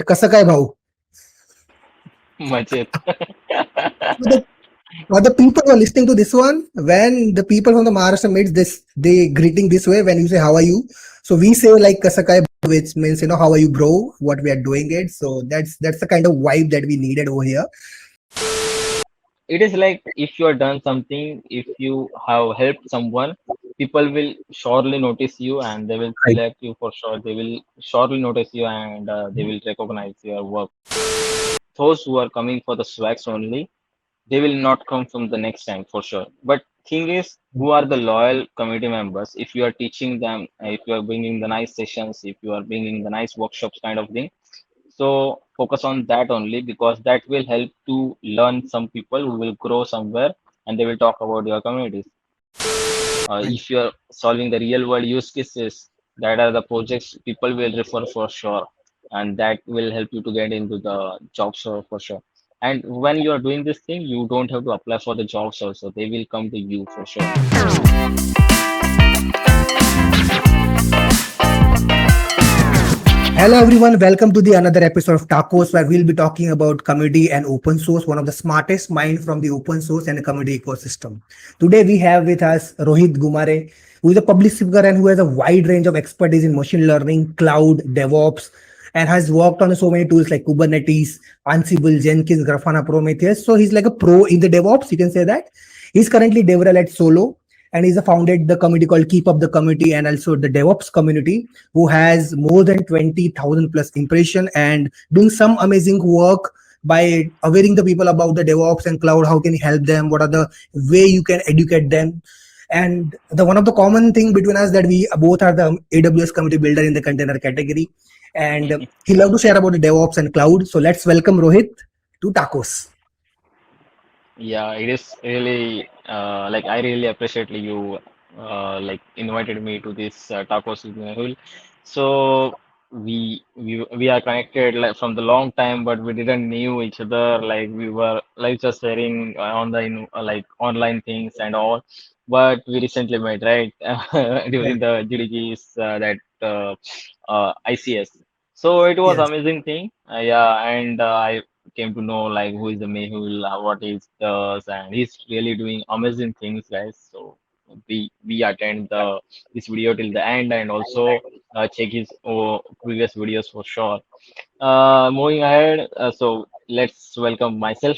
that कसं काय भाऊ? मजेत. So the people who are listening to this one, when the people from the Maharashtra meets this, they greeting this way when you say how are you. So we say like कसं काय, which means how are you bro? What we are doing it. So that's the kind of vibe that we needed over here. It is like if you have done something, if you have helped someone, people will surely notice you and they will Right. select you for sure. They will surely notice you and they will recognize your work. Those who are coming for the swags only, they will not come from the next time for sure. But thing is, who are the loyal community members? If you are teaching them, if you are bringing the nice sessions, if you are bringing the nice workshops kind of thing, so focus on that only because that will help to learn some people who will grow somewhere and they will talk about your communities. Right. If you are solving the real world use cases, that are the projects people will refer for sure, and that will help you to get into the jobs for sure. And when you are doing this thing, you don't have to apply for the jobs also; they will come to you for sure. Hello everyone, welcome to the another episode of TACOS where we'll be talking about community and open source, one of the smartest mind from the open source and the community ecosystem. Today we have with us Rohit Ghumare, who is a public speaker and who has a wide range of expertise in machine learning, cloud, DevOps, and has worked on so many tools like Kubernetes, Ansible, Jenkins, Grafana, Prometheus. So he's like a pro in the DevOps, you can say that. He's currently DevRel at Solo, and he's founded the community called Keep Up the Community and also the DevOps community, who has more than 20,000 plus impression and doing some amazing work by awareing the people about the DevOps and cloud. How can you help them? What are the way you can educate them? And the one of the common thing between us that we both are the AWS Community Builder in the container category, and he love to share about the DevOps and cloud. So let's welcome Rohit to TACOS. Yeah, it is really like I really appreciate you like invited me to this tacos with Mehul. So we are connected like from the long time, but we didn't knew each other. Like we were like just sharing on the like online things and all. But we recently met, right? During Right. the GDG's that ICS. So it was Yes. amazing thing. Yeah, and I came to know like who is the Mehul, what he does, and he's really doing amazing things, guys. So we attend the this video till the end and also check his previous videos for sure. Moving ahead, so let's welcome myself.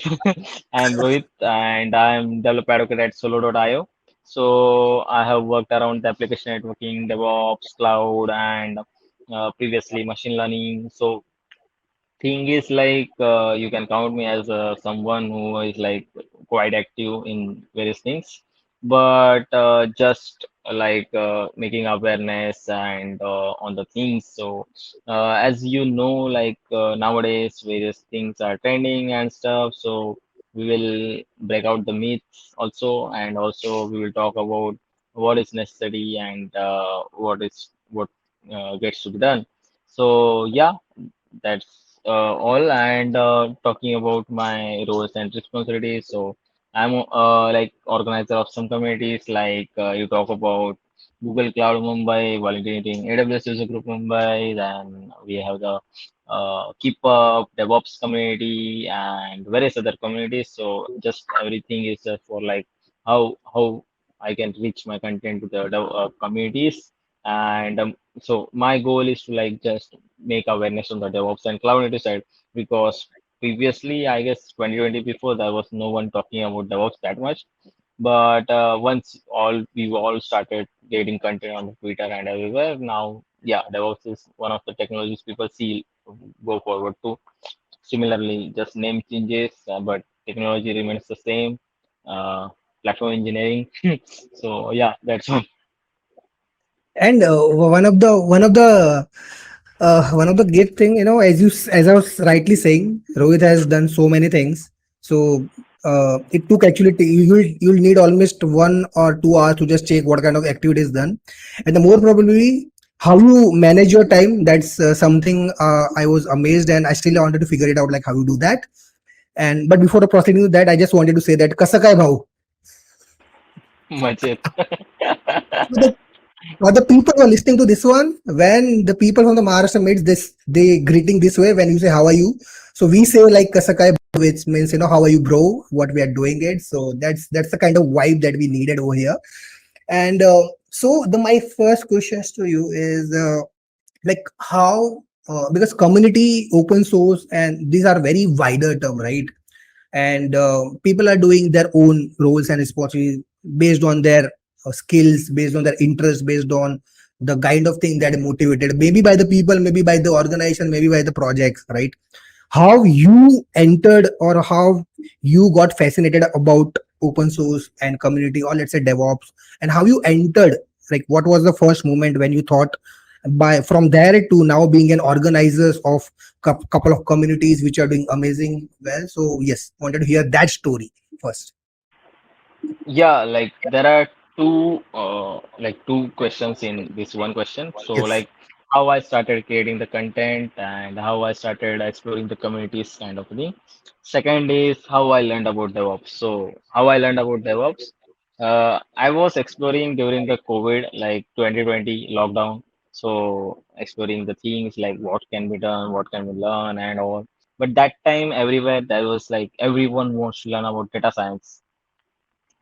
I'm Rohit and I'm developer advocate at solo.io. So I have worked around the application networking, DevOps, cloud, and previously machine learning. So thing is like you can count me as someone who is like quite active in various things, but just like making awareness and on the things. So as you know, like nowadays various things are trending and stuff. So we will break out the myths also, and also we will talk about what is necessary and what gets to be done. So yeah, that's all. And talking about my roles and responsibilities, so I'm like organizer of some communities. Like you talk about Google Cloud Mumbai, validating AWS User Group Mumbai. Then we have the Keep Up DevOps community and various other communities. So just everything is for like how I can reach my content to the communities. And so my goal is to like just make awareness on the DevOps and cloud native side because previously, I guess 2020 before there was no one talking about DevOps that much. But once we all started getting content on Twitter and everywhere, now yeah, DevOps is one of the technologies people see go forward to. Similarly, just name changes, but technology remains the same. Platform engineering. So yeah, that's all. And one of the great thing, as I was rightly saying, Rohit has done so many things. So it took actually you'll need almost 1 or 2 hours to just check what kind of activity is done, and the more probably how you manage your time. That's something I was amazed, and I still wanted to figure it out, like how you do that. And but before proceeding to that, I just wanted to say that kasa kai bhau. Machete. So For the people who are listening to this one, when the people from the Maharashtra meets this, they greeting this way when you say how are you. So we say like Kasakai, which means how are you, bro? What we are doing it. So that's the kind of vibe that we needed over here. And so the my first questions to you is like how because community, open source, and these are very wider term, right? And people are doing their own roles and responsibilities based on their skills, based on their interest, based on the kind of thing that is motivated, maybe by the people, maybe by the organization, maybe by the projects, right? How you entered or how you got fascinated about open source and community, or let's say DevOps, and how you entered, like what was the first moment when you thought, by from there to now being an organizers of couple of communities which are doing amazing well. So yes, wanted to hear that story first. Yeah, like there are two questions in this one question. So Yes. like how I started creating the content and how I started exploring the communities kind of thing. Second is how I learned about DevOps. So how I learned about DevOps. I was exploring during the COVID, like 2020 lockdown. So exploring the things like what can be done, what can we learn and all. But that time everywhere there was like everyone wants to learn about data science.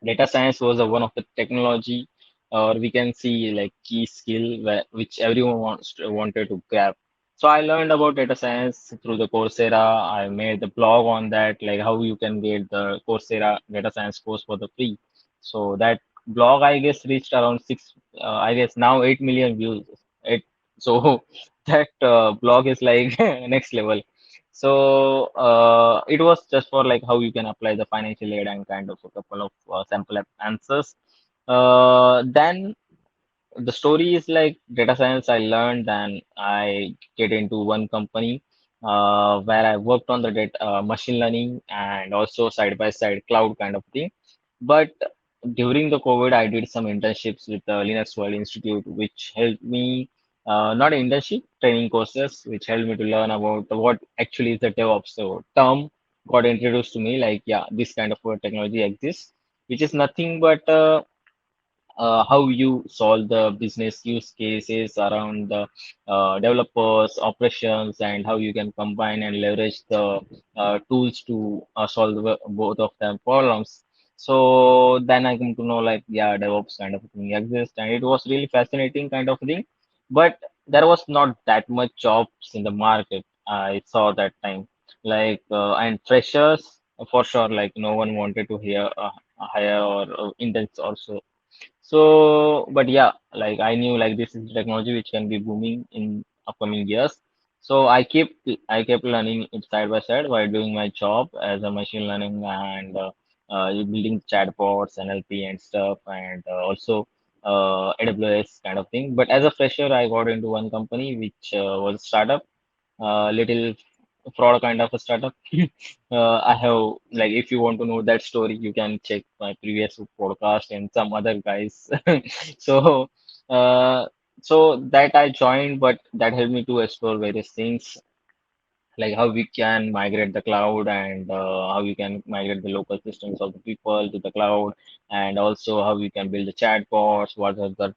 Data science was one of the technology, or we can see like key skill which everyone wanted to grab. So I learned about data science through the Coursera. I made the blog on that, like how you can get the Coursera data science course for the free. So that blog, I guess, reached around I guess now 8 million views. So that blog is like next level. So it was just for like how you can apply the financial aid and kind of a couple of sample answers. Then the story is like data science I learned, and I get into one company where I worked on the data, machine learning and also side by side cloud kind of thing. But during the COVID, I did some internships with the Linux World Institute, which helped me, not internship, training courses, which helped me to learn about what actually is the DevOps. So term got introduced to me like, yeah, this kind of a technology exists, which is nothing but how you solve the business use cases around the developers, operations, and how you can combine and leverage the tools to solve both of them problems. So then I come to know like, yeah, DevOps kind of thing exists, and it was really fascinating kind of thing. But there was not that much jobs in the market. I saw that time, like and freshers for sure, like no one wanted to hear hire or interns also. So, but yeah, like I knew like this is technology which can be booming in upcoming years. So I kept learning it side by side while doing my job as a machine learning and building chatbots, NLP and stuff, and also AWS kind of thing. But as a fresher, I got into one company which was a startup, little fraud kind of a startup. I have like if you want to know that story, you can check my previous podcast and some other guys. So uh, so that I joined, but that helped me to explore various things like how we can migrate the cloud and how we can migrate the local systems of the people to the cloud, and also how we can build the chatbots, what are the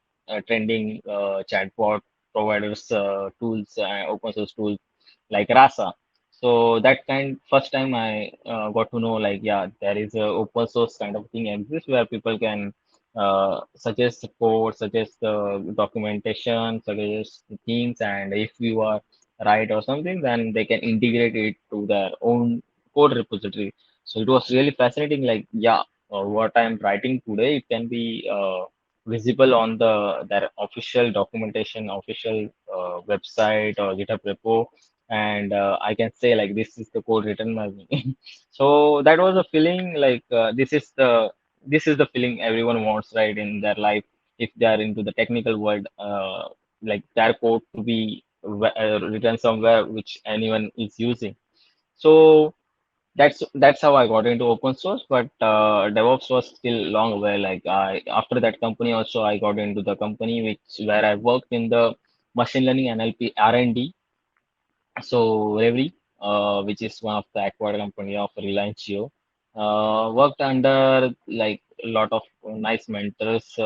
trending chatbot providers tools, open source tools like Rasa. So that kind first time I got to know like, yeah, there is a open source kind of thing exists where people can suggest the code, suggest the documentation, suggest the things, and if you are right or something, then they can integrate it to their own code repository. So it was really fascinating. Like, yeah, what I'm writing today, it can be visible on their official documentation, official website or GitHub repo, and I can say like this is the code written by me. So that was a feeling like this is the feeling everyone wants, right, in their life if they are into the technical world. Like their code to be written somewhere which anyone is using. So that's how I got into open source. But DevOps was still long away. Like I after that company also I got into the company which where I worked in the machine learning NLP R&D. So Reverie, which is one of the acquired company of Reliance Jio, worked under like a lot of nice mentors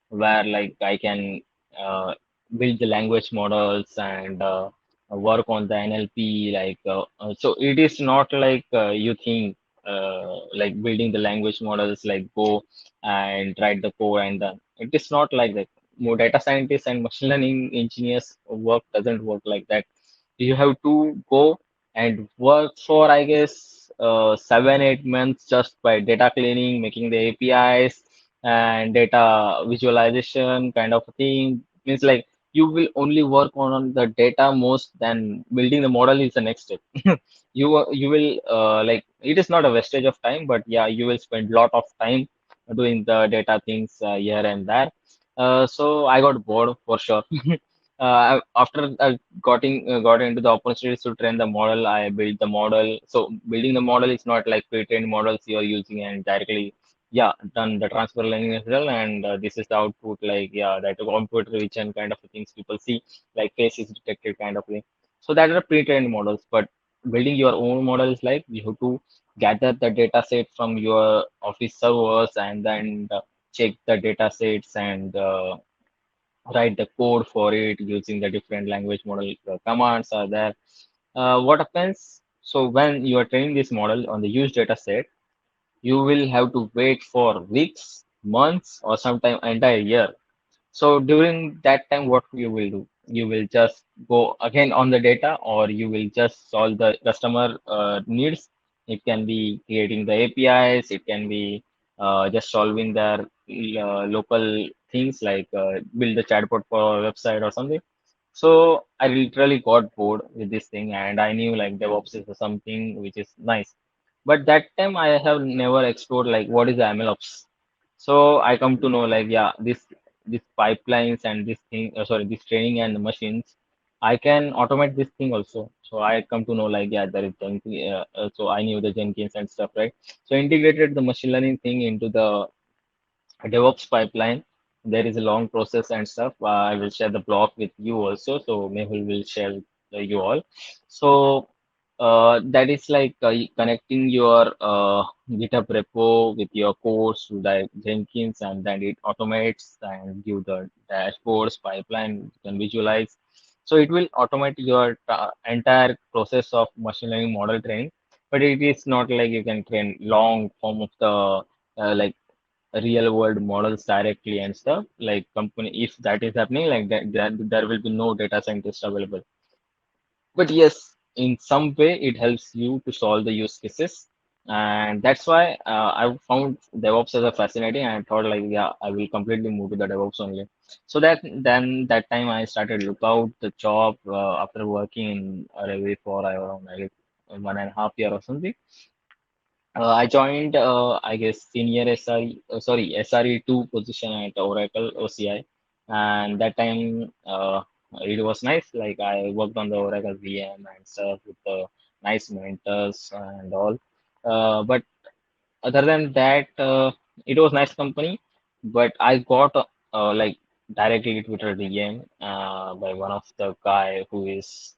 where like I can uh, build the language models and work on the NLP. So it is not like you think like building the language models like go and write the code and done. It is not like that. More data scientists and machine learning engineers work doesn't work like that. You have to go and work for, I guess, 7, 8 months just by data cleaning, making the APIs and data visualization kind of thing. Means like you will only work on the data most than building the model is the next step. You will like it is not a wastage of time, but yeah, you will spend lot of time doing the data things here and there. So I got bored for sure. After I got into the opportunities to train the model, I built the model. So building the model is not like pre-trained models you are using and directly, yeah, done the transfer learning as well. And this is the output, like yeah, that computer vision kind of things people see, like face is detected kind of thing. So that are pre-trained models. But building your own model is like you have to gather the data set from your office servers and then check the data sets and write the code for it using the different language model commands are there. What happens? So when you are training this model on the used data set, you will have to wait for weeks, months, or sometime entire year. So during that time, what you will do? You will just go again on the data, or you will just solve the customer needs. It can be creating the APIs. It can be just solving their local things like build a chatbot for a website or something. So I literally got bored with this thing, and I knew like DevOps is something which is nice. But that time I have never explored like what is the MLOps. So I come to know like yeah, this pipelines and this thing, sorry, this training and the machines, I can automate this thing also. So I come to know like yeah, there is Jenkins. So I knew the Jenkins and stuff, right? So integrated the machine learning thing into the DevOps pipeline. There is a long process and stuff. I will share the blog with you also. So Mehul will share with you all. So that is like connecting your GitHub repo with your codes to the Jenkins, and then it automates and give the dashboards pipeline you can visualize. So it will automate your entire process of machine learning model training. But it is not like you can train long form of the like real world models directly and stuff like company. If that is happening like that, there will be no data scientist available. But yes, in some way it helps you to solve the use cases, and that's why I found DevOps as a fascinating, and I thought like yeah, I will completely move to the DevOps only. So that then that time I started look out the job after working in Railway for around like 1.5 year or something. I joined, I guess, senior SRE, SRE2 position at Oracle OCI. And that time, it was nice. Like, I worked on the Oracle VM and stuff with the nice mentors and all. But other than that, it was nice company. But I got like directly Twitter DM by one of the guy who is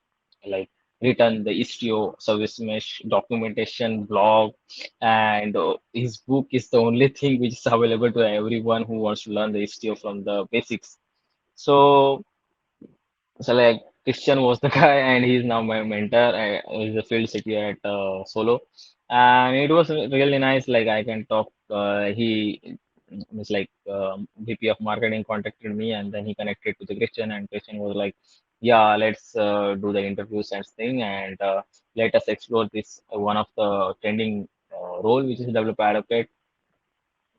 like written the Istio service mesh documentation blog, and his book is the only thing which is available to everyone who wants to learn the Istio from the basics. So so like Christian was the guy, and he's now my mentor. He's a field city at Solo, and it was really nice. Like I can talk. He was like VP of marketing contacted me, and then he connected to the Christian, and Christian was like, "Yeah, let's do the interviews and thing, and let us explore this one of the trending role, which is developer advocate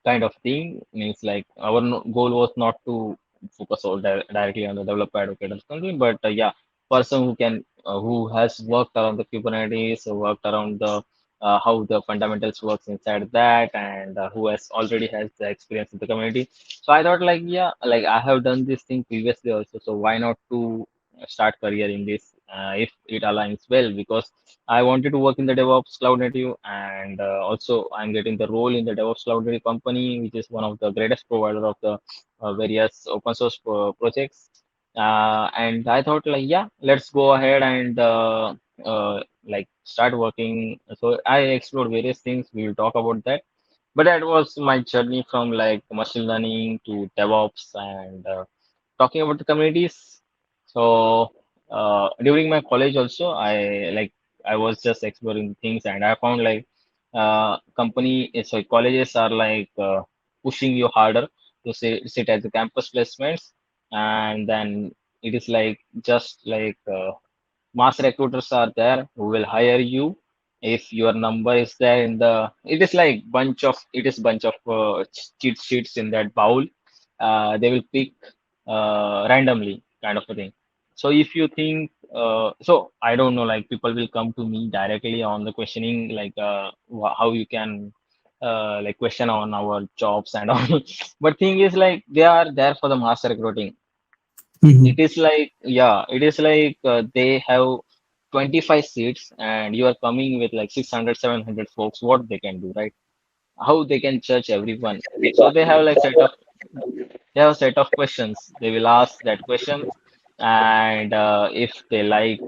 kind of thing. Means like our goal was not to focus all directly on the developer advocate or something, but yeah, person who can who has worked around the Kubernetes, worked around the how the fundamentals works inside that, and who has already has the experience in the community. So I thought like yeah, like I have done this thing previously also, so why not to start career in this if it aligns well, because I wanted to work in the DevOps Cloud Native, and also I'm getting the role in the DevOps Cloud Native company, which is one of the greatest provider of the various open source projects. And I thought like, yeah, let's go ahead and like start working. So I explored various things. We will talk about that. But that was my journey from like machine learning to DevOps and talking about the communities, so during my college also, I was just exploring things, and I found like colleges are like pushing you harder to sit at the campus placements, and then it is like just like mass recruiters are there who will hire you if your number is there in the, it is bunch of cheat sheets in that bowl. They will pick randomly, kind of a thing. So if you think so I don't know, like people will come to me directly on the questioning, like how you can like question on our jobs and all. But thing is like they are there for the mass recruiting. It Mhm. is like, yeah, it is like they have 25 seats and you are coming with like 600, 700 folks. What they can do, right? How they can judge everyone? So they have a set of questions. They will ask that question, and if they like,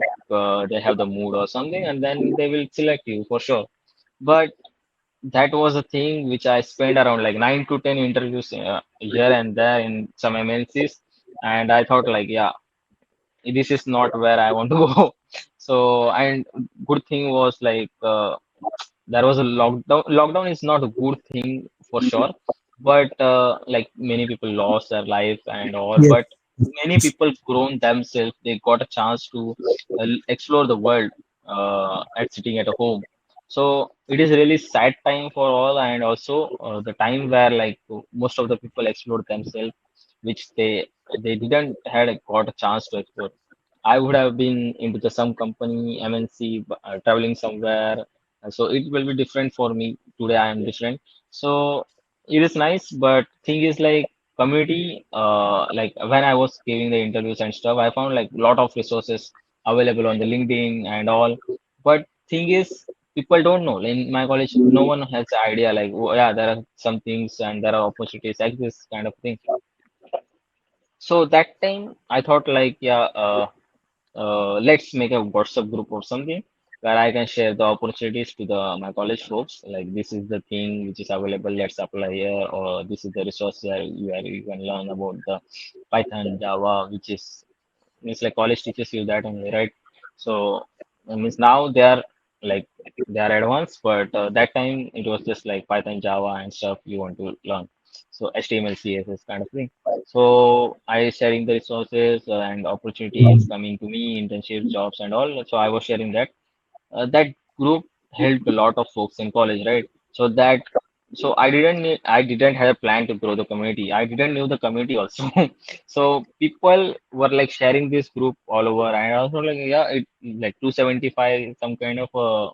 they have the mood or something, and then they will select you for sure. But that was a thing which I spent around like 9 to 10 interviews here and there in some MNCs, and I thought like, yeah, this is not where I want to go. So, and good thing was like there was a lockdown. Lockdown is not a good thing for sure, but like many people lost their life and all. Yes. But many people grown themselves. They got a chance to explore the world at sitting at a home. So it is really sad time for all, and also the time where like most of the people explored themselves, which they didn't had got a chance to explore. I would have been into the some company, MNC, traveling somewhere. So it will be different for me. Today I am different. So it is nice, but thing is like community, like when I was giving the interviews and stuff, I found like lot of resources available on the LinkedIn and all. But thing is, people don't know. In my college, no one has the idea like, oh, yeah, there are some things and there are opportunities like this kind of thing. So that time I thought like, yeah, let's make a WhatsApp group or something where I can share the opportunities to the my college folks. Like this is the thing which is available. Let's apply here, or this is the resource where you can learn about the Python, Java, which is means like college teaches you that only, right? So means now they are like they are advanced, but that time it was just like Python, Java, and stuff you want to learn. So HTML, CSS kind of thing. So I sharing the resources and opportunities coming to me, internships, jobs, and all. So I was sharing that. That group helped a lot of folks in college, right? So that so I didn't have a plan to grow the community. I didn't know the community also. So people were like sharing this group all over, and I was like, yeah, it like 275 some kind of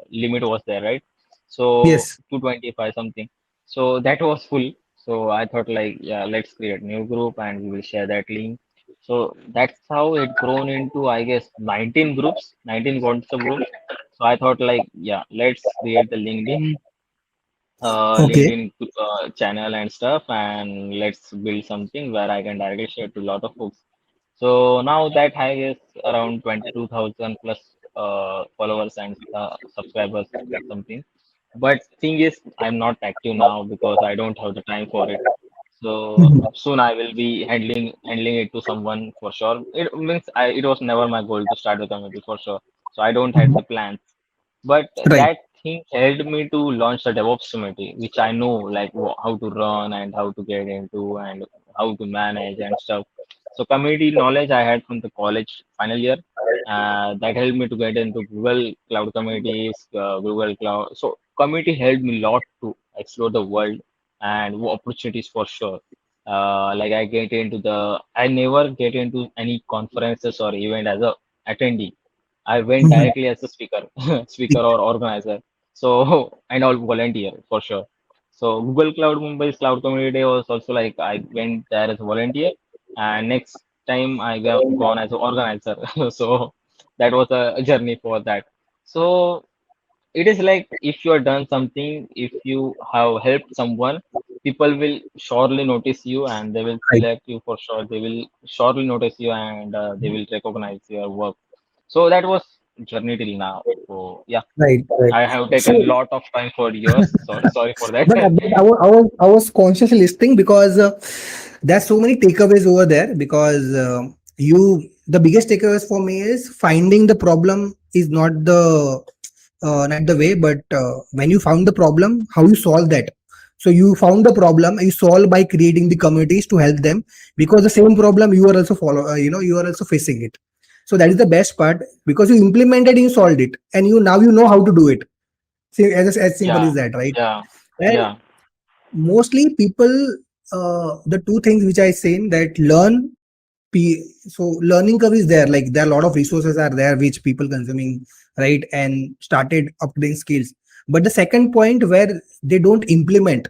limit was there, right? So Yes. 225 something. So that was full. So I thought like, yeah, let's create new group and we will share that link. So that's how it grown into, I guess, 19 groups, 19 WhatsApp groups. So I thought like, yeah, let's create the Okay. LinkedIn channel and stuff, and let's build something where I can directly share to a lot of folks. So now that has around 22,000 plus followers and subscribers something. But thing is, I'm not active now because I don't have the time for it. So Mhm. soon I will be handling it to someone for sure. It was never my goal to start the community for sure. So I don't had Mhm. the plans. But Right. that thing helped me to launch the DevOps community, which I know like how to run and how to get into and how to manage and stuff. So community knowledge I had from the college final year. That helped me to get into Google Cloud communities, Google Cloud. So community helped me a lot to explore the world and opportunities for sure. Like I never get into any conferences or event as a attendee. I went Mhm. directly as a speaker, speaker or organizer. So and all volunteer for sure. So Google Cloud Mumbai's Cloud Community Day was also like I went there as a volunteer, and next time I gone as an organizer. So that was a journey for that. So it is like if you have done something, if you have helped someone, people will surely notice you and they will Right. select you for sure. They will surely notice you and they will recognize your work. So that was journey till now. So yeah, Right. Right. I have So, taken a lot of time for years. Sorry for that. but I was consciously listening because There's so many takeaways over there because the biggest takeaways for me is finding the problem is not the way, but when you found the problem, how you solve that. So you found the problem, you solve by creating the communities to help them, because the same problem you are also you are also facing it. So that is the best part, because you implemented, you solved it, and you now you know how to do it. See, as simple Yeah, as that, right? yeah, And yeah, mostly people, the two things which I say, that so learning curve is there, like there are a lot of resources are there which people consuming, right, and started upgrading skills. But the second point where they don't implement,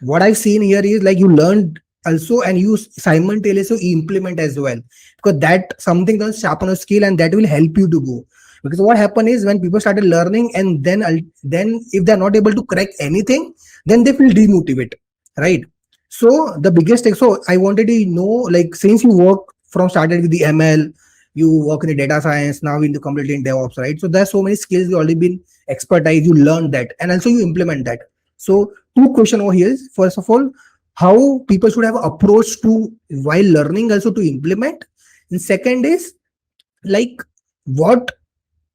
what I've seen here is like you learned also and you simultaneously implement as well, because that something does sharpen a skill and that will help you to go. Because what happened is when people started learning and then if they're not able to crack anything, then they feel demotivate, right? So the biggest thing, so I wanted to know, like, since you work from started with the ML, you work in the data science, now into completely in DevOps, right? So there's so many skills you already been expertise, you learned that and also you implement that. So two question over here is, first of all, how people should have approach to while learning, also to implement. And second is like what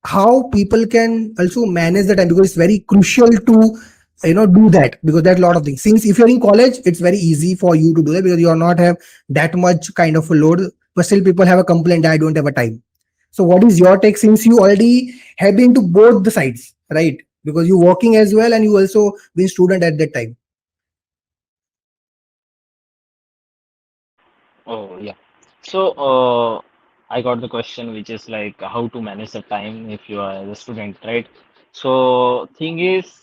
how people can also manage the time, because it's very crucial to do that, because there's a lot of things. Since if you're in college, it's very easy for you to do that because you are not have that much kind of a load, but still people have a complaint, I don't have a time. So what is your take, since you already have been to both the sides, right? Because you working as well and you also been student at that time. oh yeah. So I got the question, which is like how to manage the time if you are a student, right? So thing is,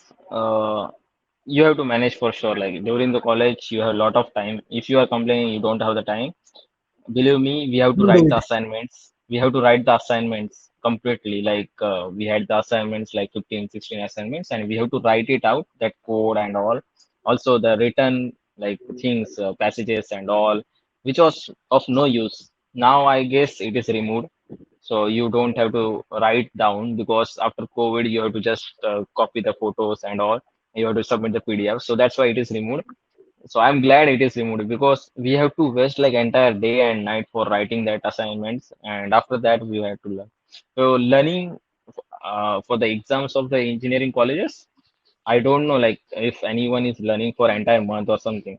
you have to manage for sure. Like during the college, you have a lot of time. If you are complaining you don't have the time, believe me, we have to You do write the it. assignments. We have to write the assignments completely. Like we had the assignments like 15, 16 assignments, and we have to write it out, that code and all. Also the written like things, passages and all, which was of no use. Now I guess it is removed. So you don't have to write down, because after COVID you have to just copy the photos and all. You have to submit the PDF. So that's why it is removed. So I'm glad it is removed, because we have to waste like entire day and night for writing that assignments, and after that we have to learn. So learning for the exams of the engineering colleges, I don't know like if anyone is learning for entire month or something.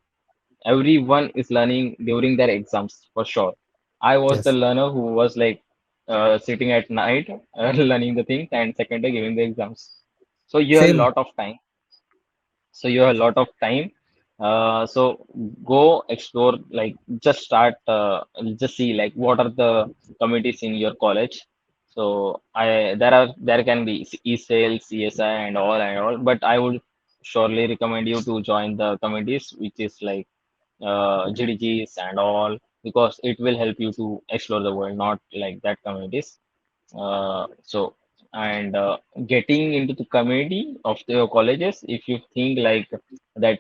Everyone is learning during their exams for sure. I was the Yes, learner who was like sitting at night learning the things, and second day giving the exams. So you have a same. lot of time, so you have a lot of time. So go explore, like just start, just see like what are the committees in your college. So I there can be e-sales, CSI and all, but I would surely recommend you to join the committees which is like GDGs and all, because it will help you to explore the world, not like that communities. So and getting into the committee of the colleges, if you think like that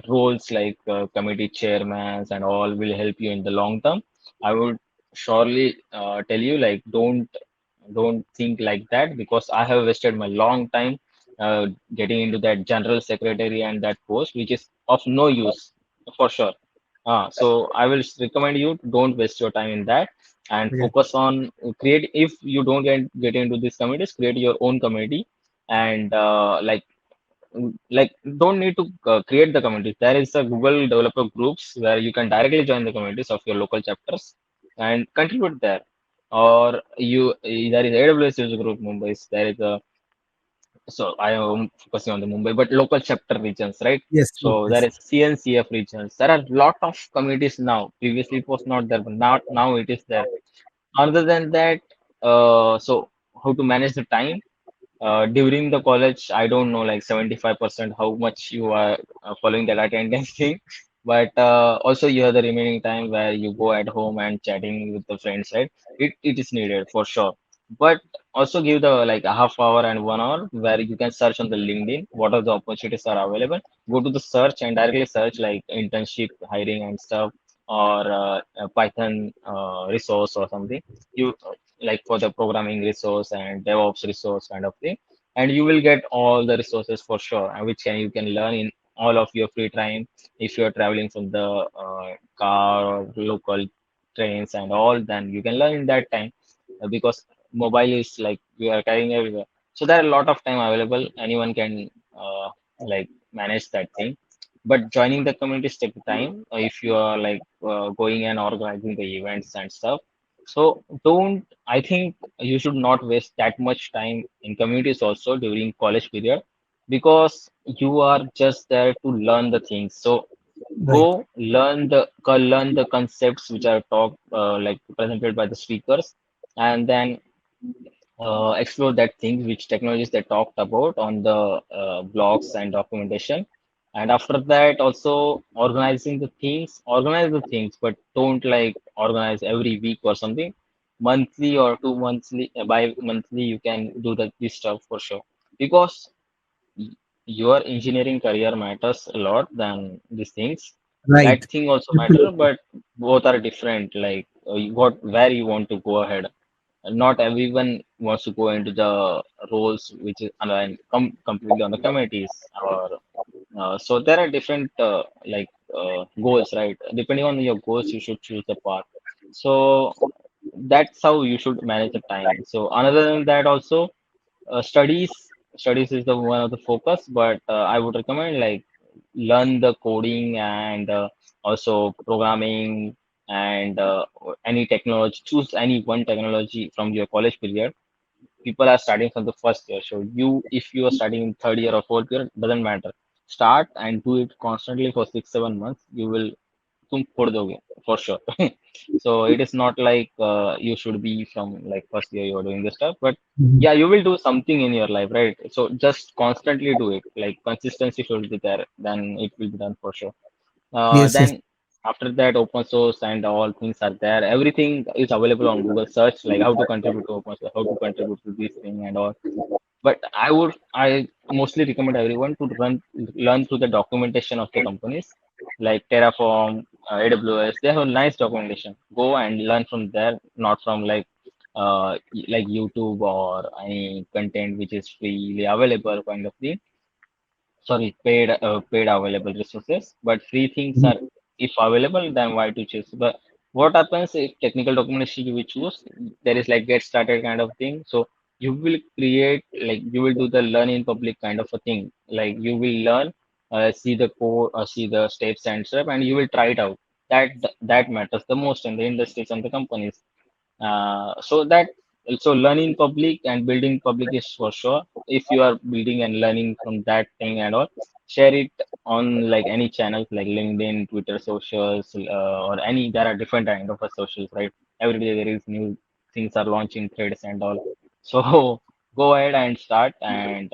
roles like committee chairmans and all will help you in the long term, I would surely tell you like don't think like that, because I have wasted my long time getting into that general secretary and that post, which is of no use for sure. So I will recommend you don't waste your time in that, and Yeah. focus on create. If you don't get into these committees, create your own committee, and like don't need to create the committees. There is a Google developer groups where you can directly join the committees of your local chapters and contribute there. Or you there is AWS user group Mumbai. There is a, so I am focusing on the Mumbai, but local chapter regions, right? Yes, yes, So there yes. is CNCF regions. There are lot of communities now. Previously it was not there, but now it is there. Other than that, so how to manage the time? During the college, I don't know, like 75% how much you are following that attendance thing, but also you have the remaining time where you go at home and chatting with the friends, right? It is needed for sure. But also give the like a half hour and 1 hour where you can search on the LinkedIn what are the opportunities are available. Go to the search and directly search like internship hiring and stuff, or a Python resource or something. You like for the programming resource and DevOps resource kind of thing, and you will get all the resources for sure, and which can you can learn in. all of your free time. If you're traveling from the car or local trains and all, then you can learn in that time, because mobile is like we are carrying everywhere. So there are a lot of time available. Anyone can like manage that thing. But joining the communities take time if you are like going and organizing the events and stuff. So don't, I think you should not waste that much time in communities also during college period, because you are just there to learn the things. So Right. go learn the concepts which are talked like presented by the speakers, and then explore that things which technologies they talked about on the blogs and documentation. And after that, also organize the things, but don't like organize every week or something. Monthly or 2 monthly, bi-monthly, you can do this stuff for sure, because y- your engineering career matters a lot than these things. Right. That thing also matter, but both are different. Like what where you want to go ahead. Not everyone wants to go into the roles which is aligned completely on the committees, or so there are different goals, right? Depending on your goals, you should choose the path. So that's how you should manage the time. So another than that also, studies is the one of the focus, but I would recommend like learn the coding and also programming and any technology. Choose any one technology from your college period. People are starting from the first year, so you, if you are starting in third year or fourth year, doesn't matter. Start and do it constantly for 6 7 months. You will, तुम फोड़ दोगे for sure. So it is not like you should be from like first year you are doing this stuff, but Mhm. yeah, you will do something in your life, right? So just constantly do it. Like consistency should be there, then it will be done for sure. Yes, yes. Then after that, open source and all things are there. Everything is available on Google search, like how to contribute to open source, how to contribute to this thing and all. But I mostly recommend everyone to learn through the documentation of the companies like Terraform, AWS. They have a nice documentation. Go and learn from there, not from like YouTube or any content which is freely available kind of thing. Sorry, paid available resources, but free things Mhm. are, if available, then why to choose? But what happens if technical documentation you will choose, there is like get started kind of thing. So you will create, like you will do the learn in public kind of a thing. Like you will learn, see the code or see the steps and stuff, and you will try it out. That matters the most in the industries and the companies. So learning public and building public is for sure. If you are building and learning from that thing and all, share it on like any channels like LinkedIn, Twitter, socials, or any. There are different kind of socials, right? Every day there is new things are launching, threads and all. So go ahead and start and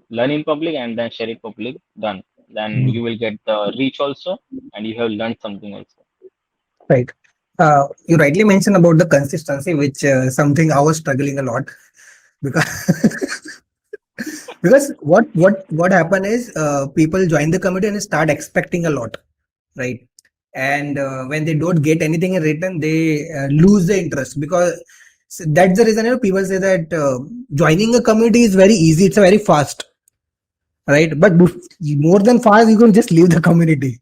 learn in public and then share it public. Done. Then Mhm. you will get the reach also, and you have learned something also. Right. You rightly mentioned about the consistency, which something I was struggling a lot because because what happened is people join the committee and start expecting a lot, right? And when they don't get anything in return, they lose the interest because that's the reason, people say that joining a committee is very easy. It's a very fast, right? But more than fast, you can just leave the community,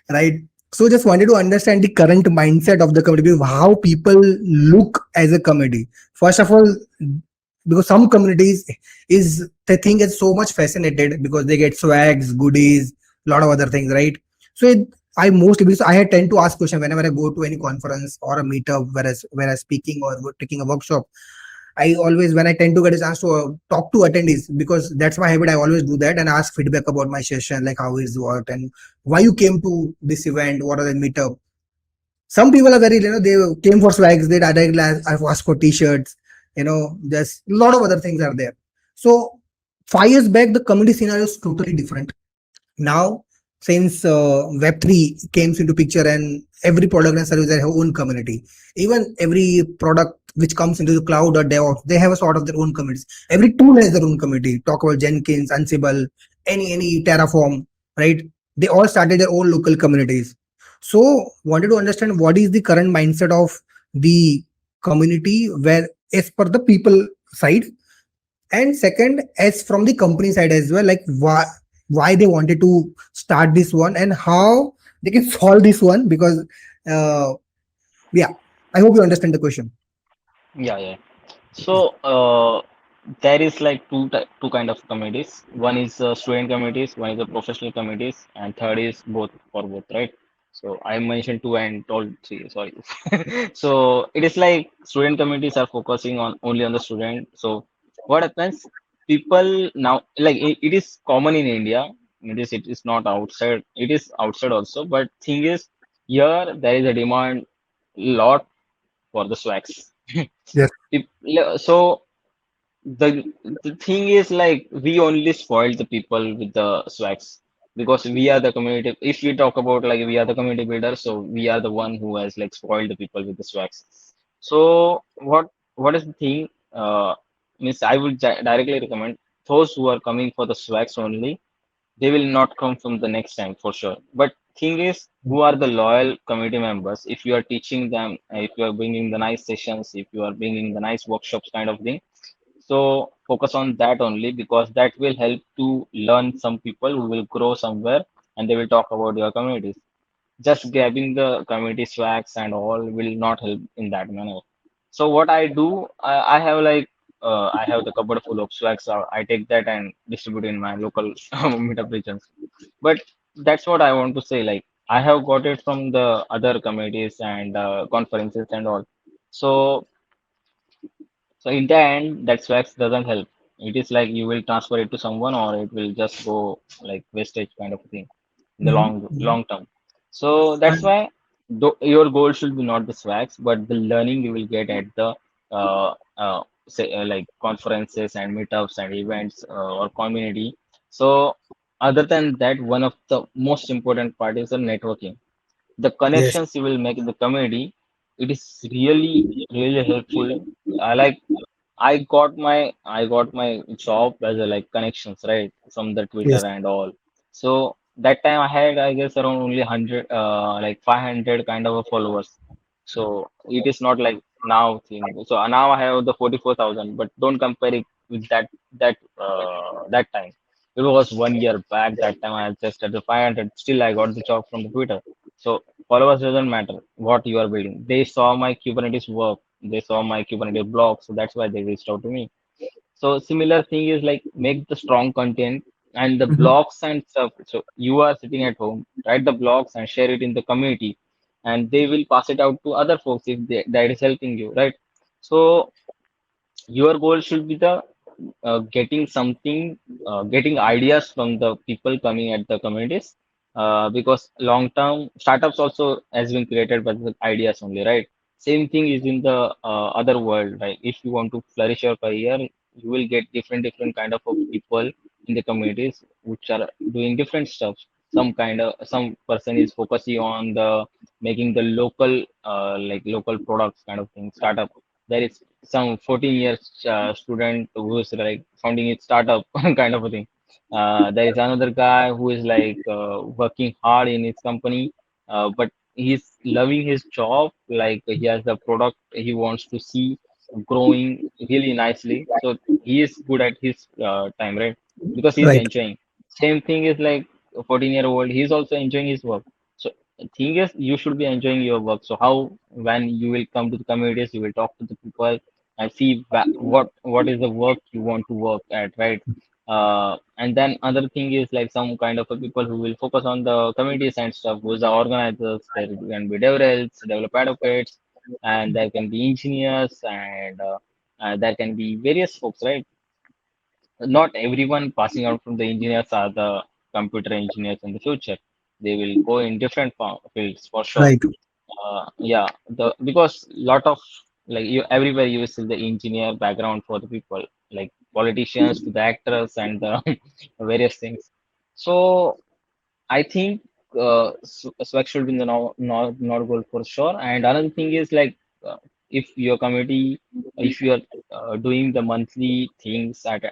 right? So just wanted to understand the current mindset of the community, how people look as a community. First of all, because some communities is they think it's so much fascinated because they get swags, goodies, a lot of other things, right? So I mostly, because I had tend to ask question whenever I go to any conference or a meetup, whereas speaking or taking a workshop. I always, when I tend to get a chance to talk to attendees, because that's my habit. I always do that and ask feedback about my session, like how is what and why you came to this event, what are the meetup. Some people are very, they came for swags, they directly ask for t-shirts, there's a lot of other things are there. So 5 years back, the community scenario is totally different. Now, since web3 came into picture and every product and service has their own community, even every product which comes into the cloud or DevOps, they have a sort of their own communities. Every tool has their own community. Talk about Jenkins, Ansible, any Terraform, right? They all started their own local communities. So wanted to understand what is the current mindset of the community, where as per the people side, and second, as from the company side as well, like why, why they wanted to start this one and how they can solve this one. Because uh, yeah, I hope you understand the question. Yeah, yeah. Yeah. So there is like two kind of committees. One is student committees, one is the professional committees, and third is both for both, right? So I mentioned two and told three. Sorry. So it is like student committees are focusing on only on the student. So what happens? People now like it is common in India. It is not outside. It is outside also. But thing is here there is a demand lot for the swags. Yes. So the thing is like we only spoil the people with the swags because we are the community. If we talk about like we are the community builder, so we are the one who has like spoiled the people with the swags. So what is the thing? Means I would directly recommend those who are coming for the swags only, they will not come from the next time for sure. But thing is, who are the loyal community members? If you are teaching them, if you are bringing the nice sessions, if you are bringing the nice workshops kind of thing, so focus on that only because that will help to learn some people who will grow somewhere and they will talk about your communities. Just grabbing the community swags and all will not help in that manner. So what I do, I have like I have the cupboard full of swags. I take that and distribute in my local meetup regions. But that's what I want to say. Like I have got it from the other communities and conferences and all. So so in the end, that swags doesn't help. It is like you will transfer it to someone or it will just go like wastage kind of thing in the Mhm. long term. So that's And why your goal should be not the swags, but the learning you will get at the say like conferences and meetups and events or community. So other than that, one of the most important part is the networking, the yes, connections you will make in the community. It is really helpful. I like I got my job as a like connections, right, from the Twitter yes, and all. So that time I had, I guess, around only 100 like 500 kind of a followers. So it is not like now thing. So now I have the 44,000, but don't compare it with that time. It was 1 year back. That time I just had the 500. Still I got the job from the Twitter. So followers doesn't matter what you are building. They saw my Kubernetes work. They saw my Kubernetes blog. So that's why they reached out to me. So similar thing is like make the strong content and the mhm, blogs and stuff. So you are sitting at home, write the blogs and share it in the community, and they will pass it out to other folks if that is helping you, right? So your goal should be the getting something, getting ideas from the people coming at the communities. Because long term startups also has been created by the ideas only, right? Same thing is in the other world, right? If you want to flourish your career, you will get different kind of people in the communities which are doing different stuff. Some person is focusing on the making the local like local products kind of thing startup. There is some 14 years student who is like founding his startup kind of a thing. There is another guy who is like working hard in his company, but he's loving his job. Like he has the product he wants to see growing really nicely. So he is good at his time, right? Because he's right, enjoying. Same thing is like a 14-year-old. He's also enjoying his work. So thing is, you should be enjoying your work. So how when you will come to the communities, you will talk to the people and see what is the work you want to work at, right? And then other thing is like some kind of a people who will focus on the communities and stuff, who's the organizers. There can be DevRels, developer advocates, and there can be engineers and there can be various folks, right? Not everyone passing out from the engineers are the computer engineers in the future. They will go in different fields for sure. right, Yeah, the because lot of like you everywhere you will see the engineer background for the people, like politicians to the actors and the various things. So I think swag should be the not goal for sure. And another thing is like if your community, if you are doing the monthly things at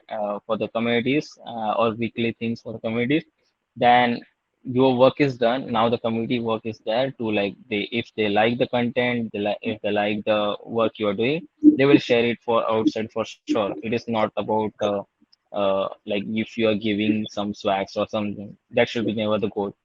for the communities or weekly things for the communities, then your work is done. Now the community work is there to like they if they like the content, if they like the work you are doing, they will share it for outside for sure. It is not about like if you are giving some swags or something, that should be never the goal.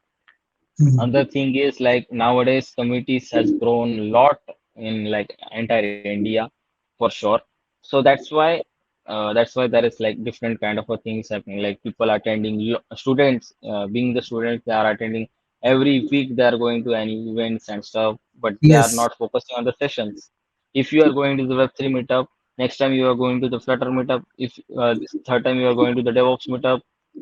Mhm. Another thing is like nowadays communities has grown a lot in like entire India for sure. So that's why there is like different kind of a things happening. Like people attending students, being the students, they are attending every week. They are going to any events and stuff, but they are Yes, not focusing on the sessions. If you are going to the Web3 meetup, next time you are going to the Flutter meetup. If this third time you are going to the DevOps meetup,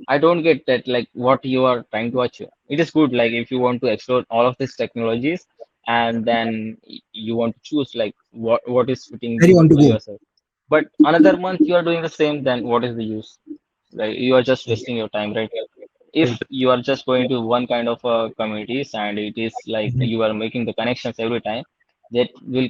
I don't get that like what you are trying to achieve. It is good like if you want to explore all of these technologies and then you want to choose like what is fitting where you you want to go? yourself. But another month you are doing the same, then what is the use? Like you are just wasting your time, right? If Right. you are just going to one kind of communities and it is like Mhm. you are making the connections every time, that will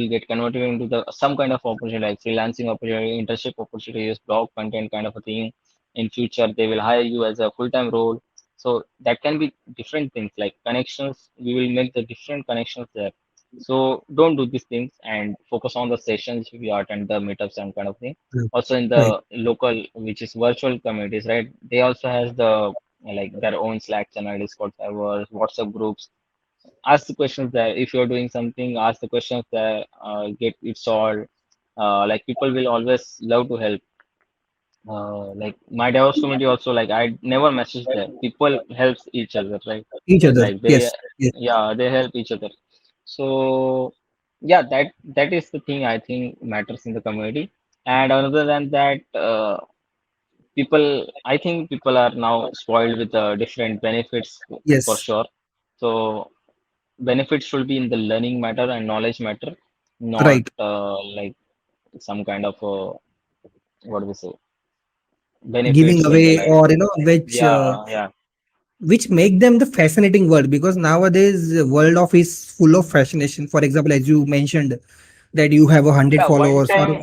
get converted into the some kind of opportunity like freelancing opportunity, internship opportunities, blog content kind of a thing. In future they will hire you as a full-time role, so that can be different things like connections. We will make the different connections there. So don't do these things and focus on the sessions if you attend the meetups and kind of thing. Right. Also in the Right. local, which is virtual communities, right? They also has the like their own Slack channel, Discord servers, WhatsApp groups. Ask the questions there. If you're doing something, ask the questions there. Get it solved. Like people will always love to help. Like my DevOps community also, like I never message there. People helps each other, right? Each other. Like they, Yes. Yes. yeah, they help each other. So yeah, that is the thing I think matters in the community. And other than that, people, I think people are now spoiled with different benefits for Yes. sure. So benefits should be in the learning matter and knowledge matter, not Right. like some kind of what do we say, Giving benefits in the away, like or yeah, yeah. which make them the fascinating world, because nowadays the world of is full of fascination. For example, as you mentioned that you have 100 Yeah, one followers, or time,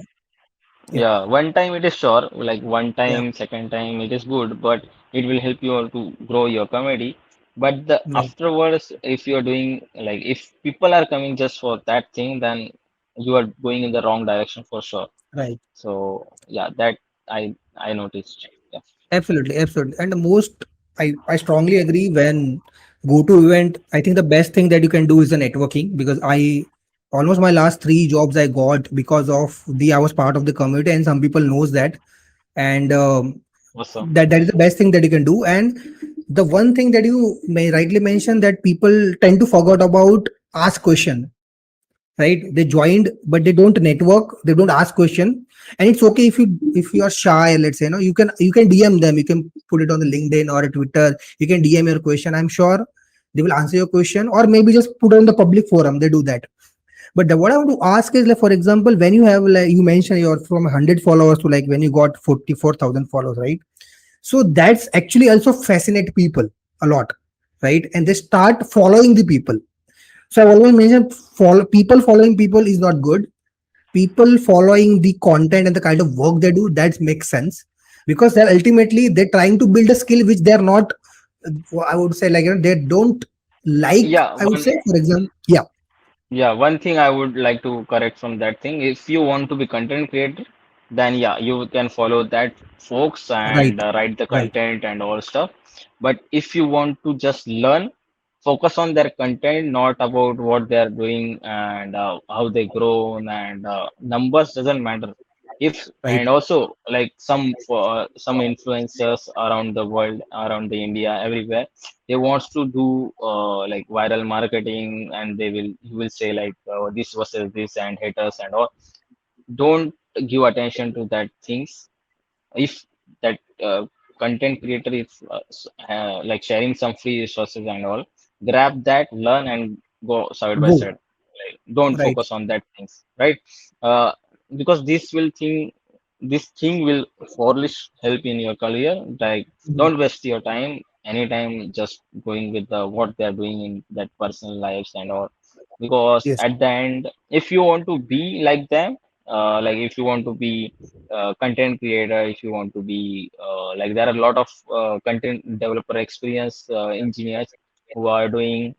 yeah, yeah, one time it is sure, like one yeah, time, second time it is good, but it will help you all to grow your comedy. But the right, afterwards, if you're doing like if people are coming just for that thing, then you are going in the wrong direction for sure. right. So yeah, that I noticed. Yeah. Absolutely, absolutely. And the most, I strongly agree, when go to event, I think the best thing that you can do is the networking, because I almost my last three jobs I got because of the I was part of the community, and some people knows that. And Awesome. that is the best thing that you can do. And the one thing that you may rightly mention, that people tend to forget about, ask question, right? They joined but they don't network, they don't ask question. And it's okay if you are shy, let's say, you can DM them, you can put it on the LinkedIn or a Twitter, you can DM your question. I'm sure they will answer your question, or maybe just put it on the public forum, they do that. But what I want to ask is, like, for example, when you have, like you mentioned, you're from 100 followers to like when you got 44,000 followers, right? So that's actually also fascinate people a lot, right? And they start following the people. So I've always mentioned, people following people is not good. People following the content and the kind of work they do, that makes sense, because they're trying to build a skill which they're not. I would say, like, they don't like. Yeah, I would one say, for example, yeah, Yeah, one thing I would like to correct from that thing. If you want to be content creator, then yeah, you can follow that folks right, and write the right, content and all stuff. But if you want to just learn, focus on their content, not about what they are doing and how they grow and numbers doesn't matter. If right, and also like some influencers around the world, around the India, everywhere they wants to do like viral marketing and they will he will say like this versus this and haters and all. Don't give attention to that things. If that content creator is like sharing some free resources and all, grab that, learn and go side by go, side. Like don't right, focus on that things, right? uh, because this thing will surely help in your career. Like mhm, don't waste your time anytime just going with the what they're doing in that personal lives and all. Because yes, at the end, if you want to be like them, like if you want to be content creator, if you want to be like there are a lot of content developer experience engineers who are doing,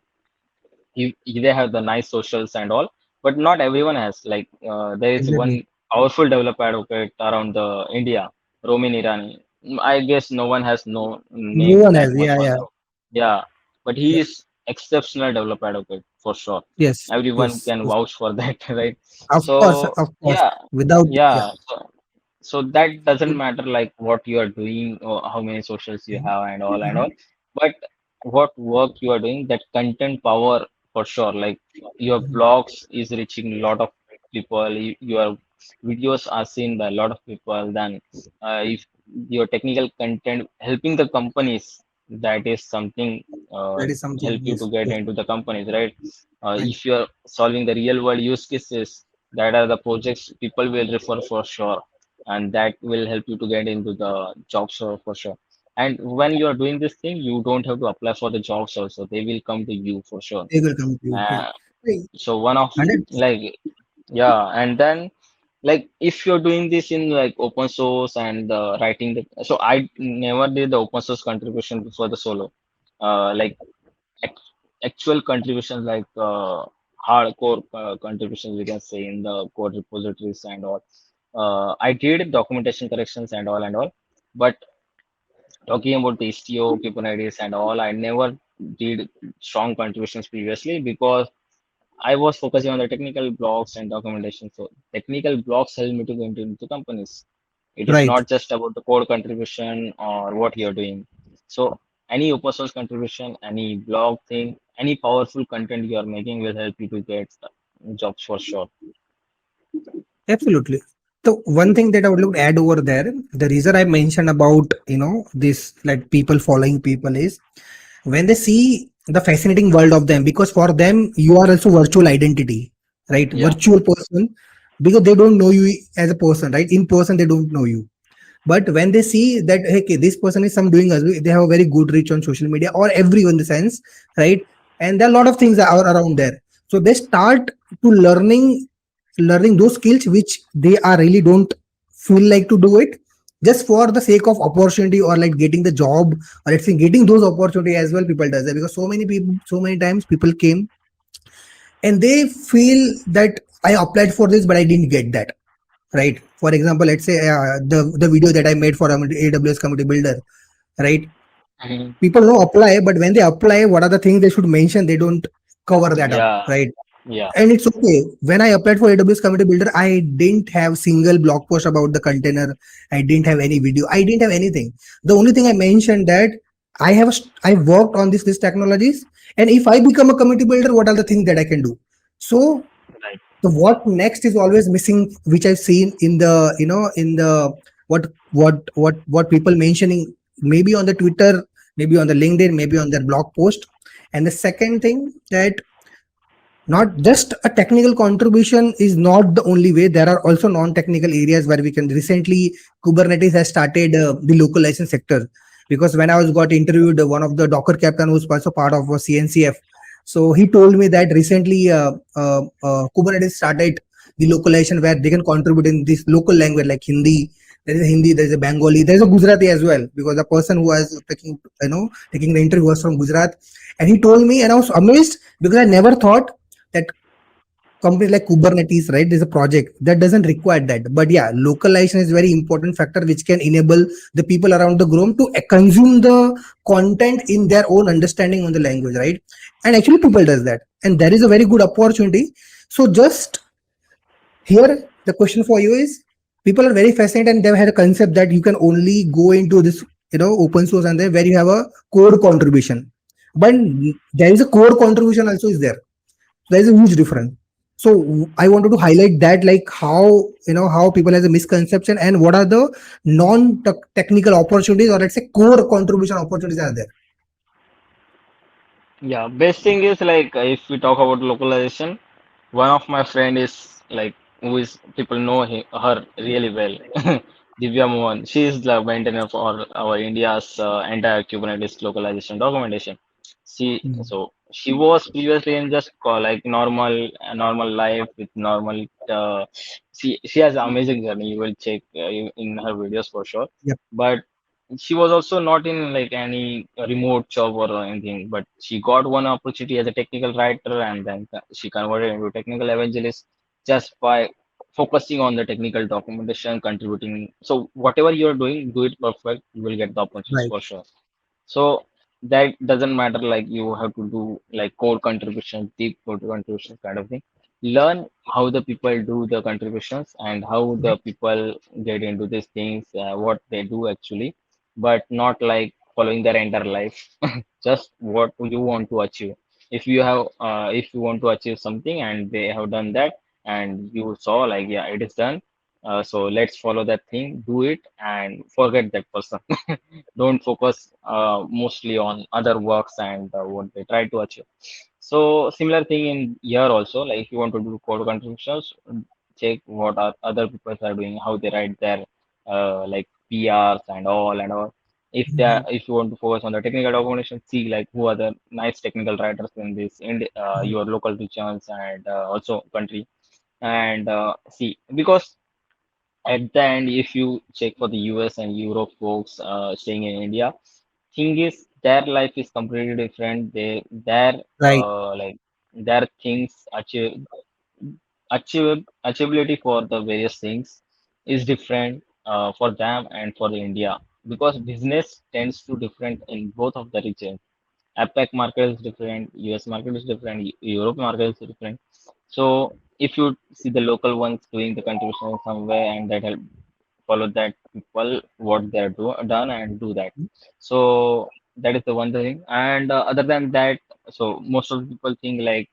they have the nice socials and all, but not everyone has. Like there is one exactly, powerful developer advocate around the India, Romin Irani. I guess no one has no No name one has. that much Yeah, for yeah, the yeah, but he yeah. is exceptional developer advocate for sure. Yes, Everyone yes, can yes. vouch for that, right? Of course, So of course. yeah, Without, yeah. yeah. So that doesn't matter like what you are doing or how many socials you have and all, Mhm. but what work you are doing, that content power for sure. Like your Mhm. blogs is reaching a lot of people, your videos are seen by a lot of people. Then if your technical content helping the companies, that is something uh, That is something. help you to Yes, get yes, into the companies, right? right. If you are solving the real world use cases, that are the projects people will refer for sure, and that will help you to get into the jobs for sure. And when you are doing this thing, you don't have to apply for the jobs also, they will come to you for sure. They will come to you. Yeah. uh, Right. so one of 100%. like yeah, and then like if you're doing this in like open source and writing the, so I never did the open source contribution before the solo like act- actual contributions, like hardcore contributions we can say in the code repositories and all. I did documentation corrections and all, but talking about the istio kubernetes and all, I never did strong contributions previously because I was focusing on the technical blocks and documentation. So technical blocks help me to go into companies. It is Right. not just about the code contribution or what you're doing. So any open source contribution, any blog thing, any powerful content you are making will help you to get jobs for sure. Absolutely. So one thing that I would like to add over there, the reason I mentioned about, this like people following people is when they see the fascinating world of them, because for them you are also virtual identity, right? Yeah. Virtual person, because they don't know you as a person, right? In person they don't know you. But when they see that, hey, okay, this person is some doing us, they have a very good reach on social media or everyone in the sense, right? And there are a lot of things that are around there. So they start to learning those skills which they are really don't feel like to do it, just for the sake of opportunity or like getting the job, or let's say getting those opportunity as well. People does that because so many people, so many times people came and they feel that I applied for this but I didn't get that, right? For example, let's say the video that I made for AWS Community Builder, right? Mhm. People know apply, but when they apply, what are the things they should mention? They don't cover that up, Yeah. right? Yeah. And it's okay. When I applied for AWS Community Builder, I didn't have single blog post about the container. I didn't have any video. I didn't have anything. The only thing I mentioned that I worked on these technologies, and if I become a community builder, what are the things that I can do? So Right. the what next is always missing, which I've seen in the in the what people mentioning, maybe on the Twitter, maybe on the LinkedIn, maybe on their blog post. And the second thing, that not just a technical contribution is not the only way. There are also non-technical areas where we can. Recently Kubernetes has started the localization sector, because when I was got interviewed, one of the Docker captain who's also part of CNCF, so he told me that recently Kubernetes started the localization where they can contribute in this local language like Hindi. There is a Hindi, there is a Bengali, there is a Gujarati as well, because the person who was taking the interview was from Gujarat. And he told me, and I was amazed because I never thought that companies like Kubernetes, right? There's a project that doesn't require that. But yeah, localization is very important factor which can enable the people around the globe to consume the content in their own understanding on the language, right? And actually people does that. And there is a very good opportunity. So just here, the question for you is, people are very fascinated and they've had a concept that you can only go into this, open source and there where you have a code contribution. But there is a code contribution also is there. There is a huge difference. So I wanted to highlight that, like how how people has a misconception and what are the non-technical opportunities, or let's say core contribution opportunities are there. Yeah, best thing is like if we talk about localization, one of my friend is like who is people know her really well, Divya Mohan. She is the maintainer for our India's entire Kubernetes localization documentation. Mm. She was previously in just like normal life with normal. She has an amazing journey. You will check in her videos for sure. Yep. But she was also not in like any remote job or anything, but she got one opportunity as a technical writer, and then she converted into technical evangelist just by focusing on the technical documentation, contributing. So whatever you're doing, do it perfect. You will get the opportunities Right. for sure. So that doesn't matter like you have to do like core contributions, deep code contributions kind of thing. Learn how the people do the contributions and how the people get into these things, what they do actually, but not like following their entire life. Just what you want to achieve. If you want to achieve something and they have done that and you saw like, yeah, it is done. So let's follow that thing, do it and forget that person. Don't focus mostly on other works and what they try to achieve. So similar thing in here also, like if you want to do code contributions, check what are other people are doing, how they write their like PRs and all and all. Mhm. If you want to focus on the technical documentation, see like who are the nice technical writers in this in Mhm. your local regions and also country and see because at the end, if you check for the US and Europe folks staying in India, thing is their life is completely different. Their Right. like their things achievability for the various things is different for them and for the India because business tends to different in both of the regions. APAC market is different, US market is different, Europe market is different. So if you see the local ones doing the contribution somewhere and that help follow that people what they're done and do that. So that is the one thing. And other than that, so most of the people think like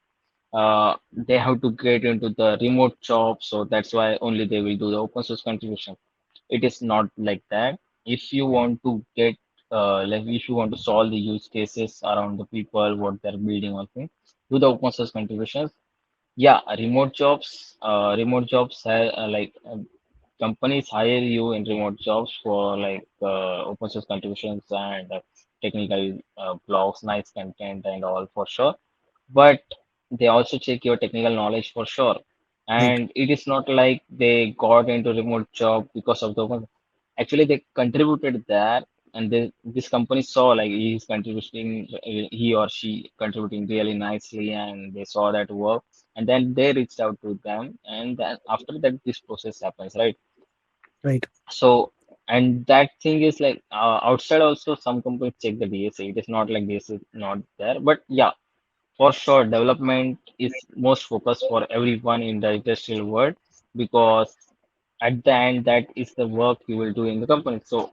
they have to get into the remote job, so that's why only they will do the open source contribution. It is not like that. If you want to get like if you want to solve the use cases around the people what they're building on thing, do the open source contributions. Yeah, remote jobs have companies hire you in remote jobs for like open source contributions and technical blogs, nice content and all for sure. But they also check your technical knowledge for sure. Right. And it is not like they got into remote job because of the open. Actually, they contributed there, and this company saw like he's contributing, he or she contributing really nicely, and they saw that work, and then they reached out to them, and then after that, this process happens, right? Right. So, and that thing is like outside also some companies check the DSA. It is not like this is not there, but yeah, for sure, development is most focused for everyone in the industrial world because at the end that is the work you will do in the company. So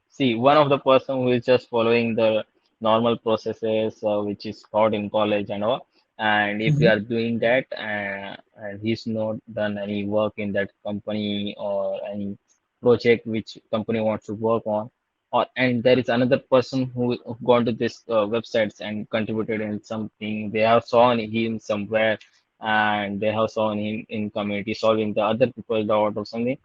see, one of the person who is just following the normal processes which is taught in college and all, and if we Mhm. are doing that and he's not done any work in that company or any project which company wants to work on, or and there is another person who gone to this websites and contributed in something, they have sawn him somewhere and they have sawn him in community solving the other people doubt or something.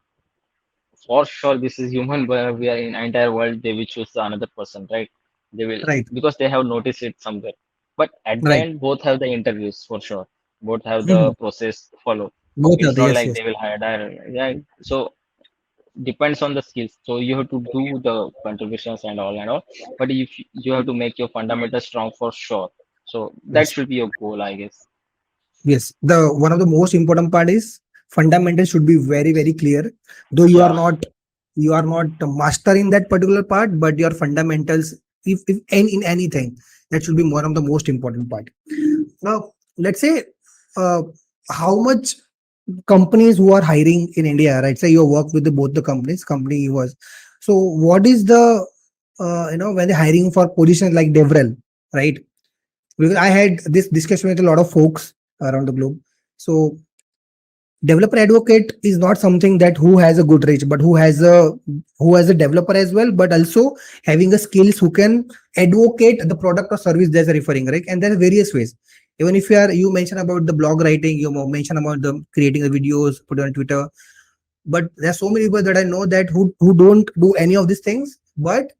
For sure this is human, but we are in entire world they will choose another person, right? They will Right. because they have noticed it somewhere, but at the Right. end both have the interviews for sure, both have the Mhm. process follow. Both are It's the not yes, like yes, they will hire direct, yeah. So depends on the skills, so you have to do the contributions and all, but if you have to make your fundamentals strong for sure, so that yes, should be your goal, I guess. yes. The one of the most important part is fundamentals should be very, very clear. Though Yeah, you are not master in that particular part, but your fundamentals, if in anything, that should be one of the most important part. Now, let's say uh, how much companies who are hiring in India, right? Say you work with both the companies, company was. So what is the when they're hiring for positions like DevRel, right? Because I had this discussion with a lot of folks around the globe. So developer advocate is not something that who has a good reach, but who has a developer as well, but also having a skills who can advocate the product or service they're referring, right? And there are various ways. Even if you mentioned about the blog writing, you mentioned about the creating the videos, put it on Twitter, but there are so many people that I know that who don't do any of these things, but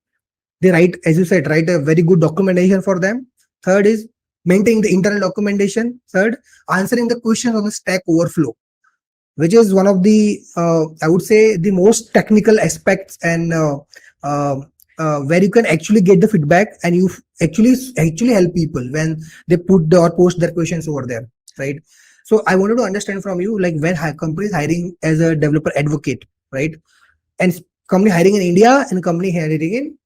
they write, as you said, write a very good documentation for them. Third is maintaining the internal documentation. Third, answering the questions on the Stack Overflow, which is one of the I would say the most technical aspects and uh, where you can actually get the feedback and you actually help people when they put or post their questions over there, right? So I wanted to understand from you, like when company is hiring as a developer advocate, right? And company hiring in India and company hiring in,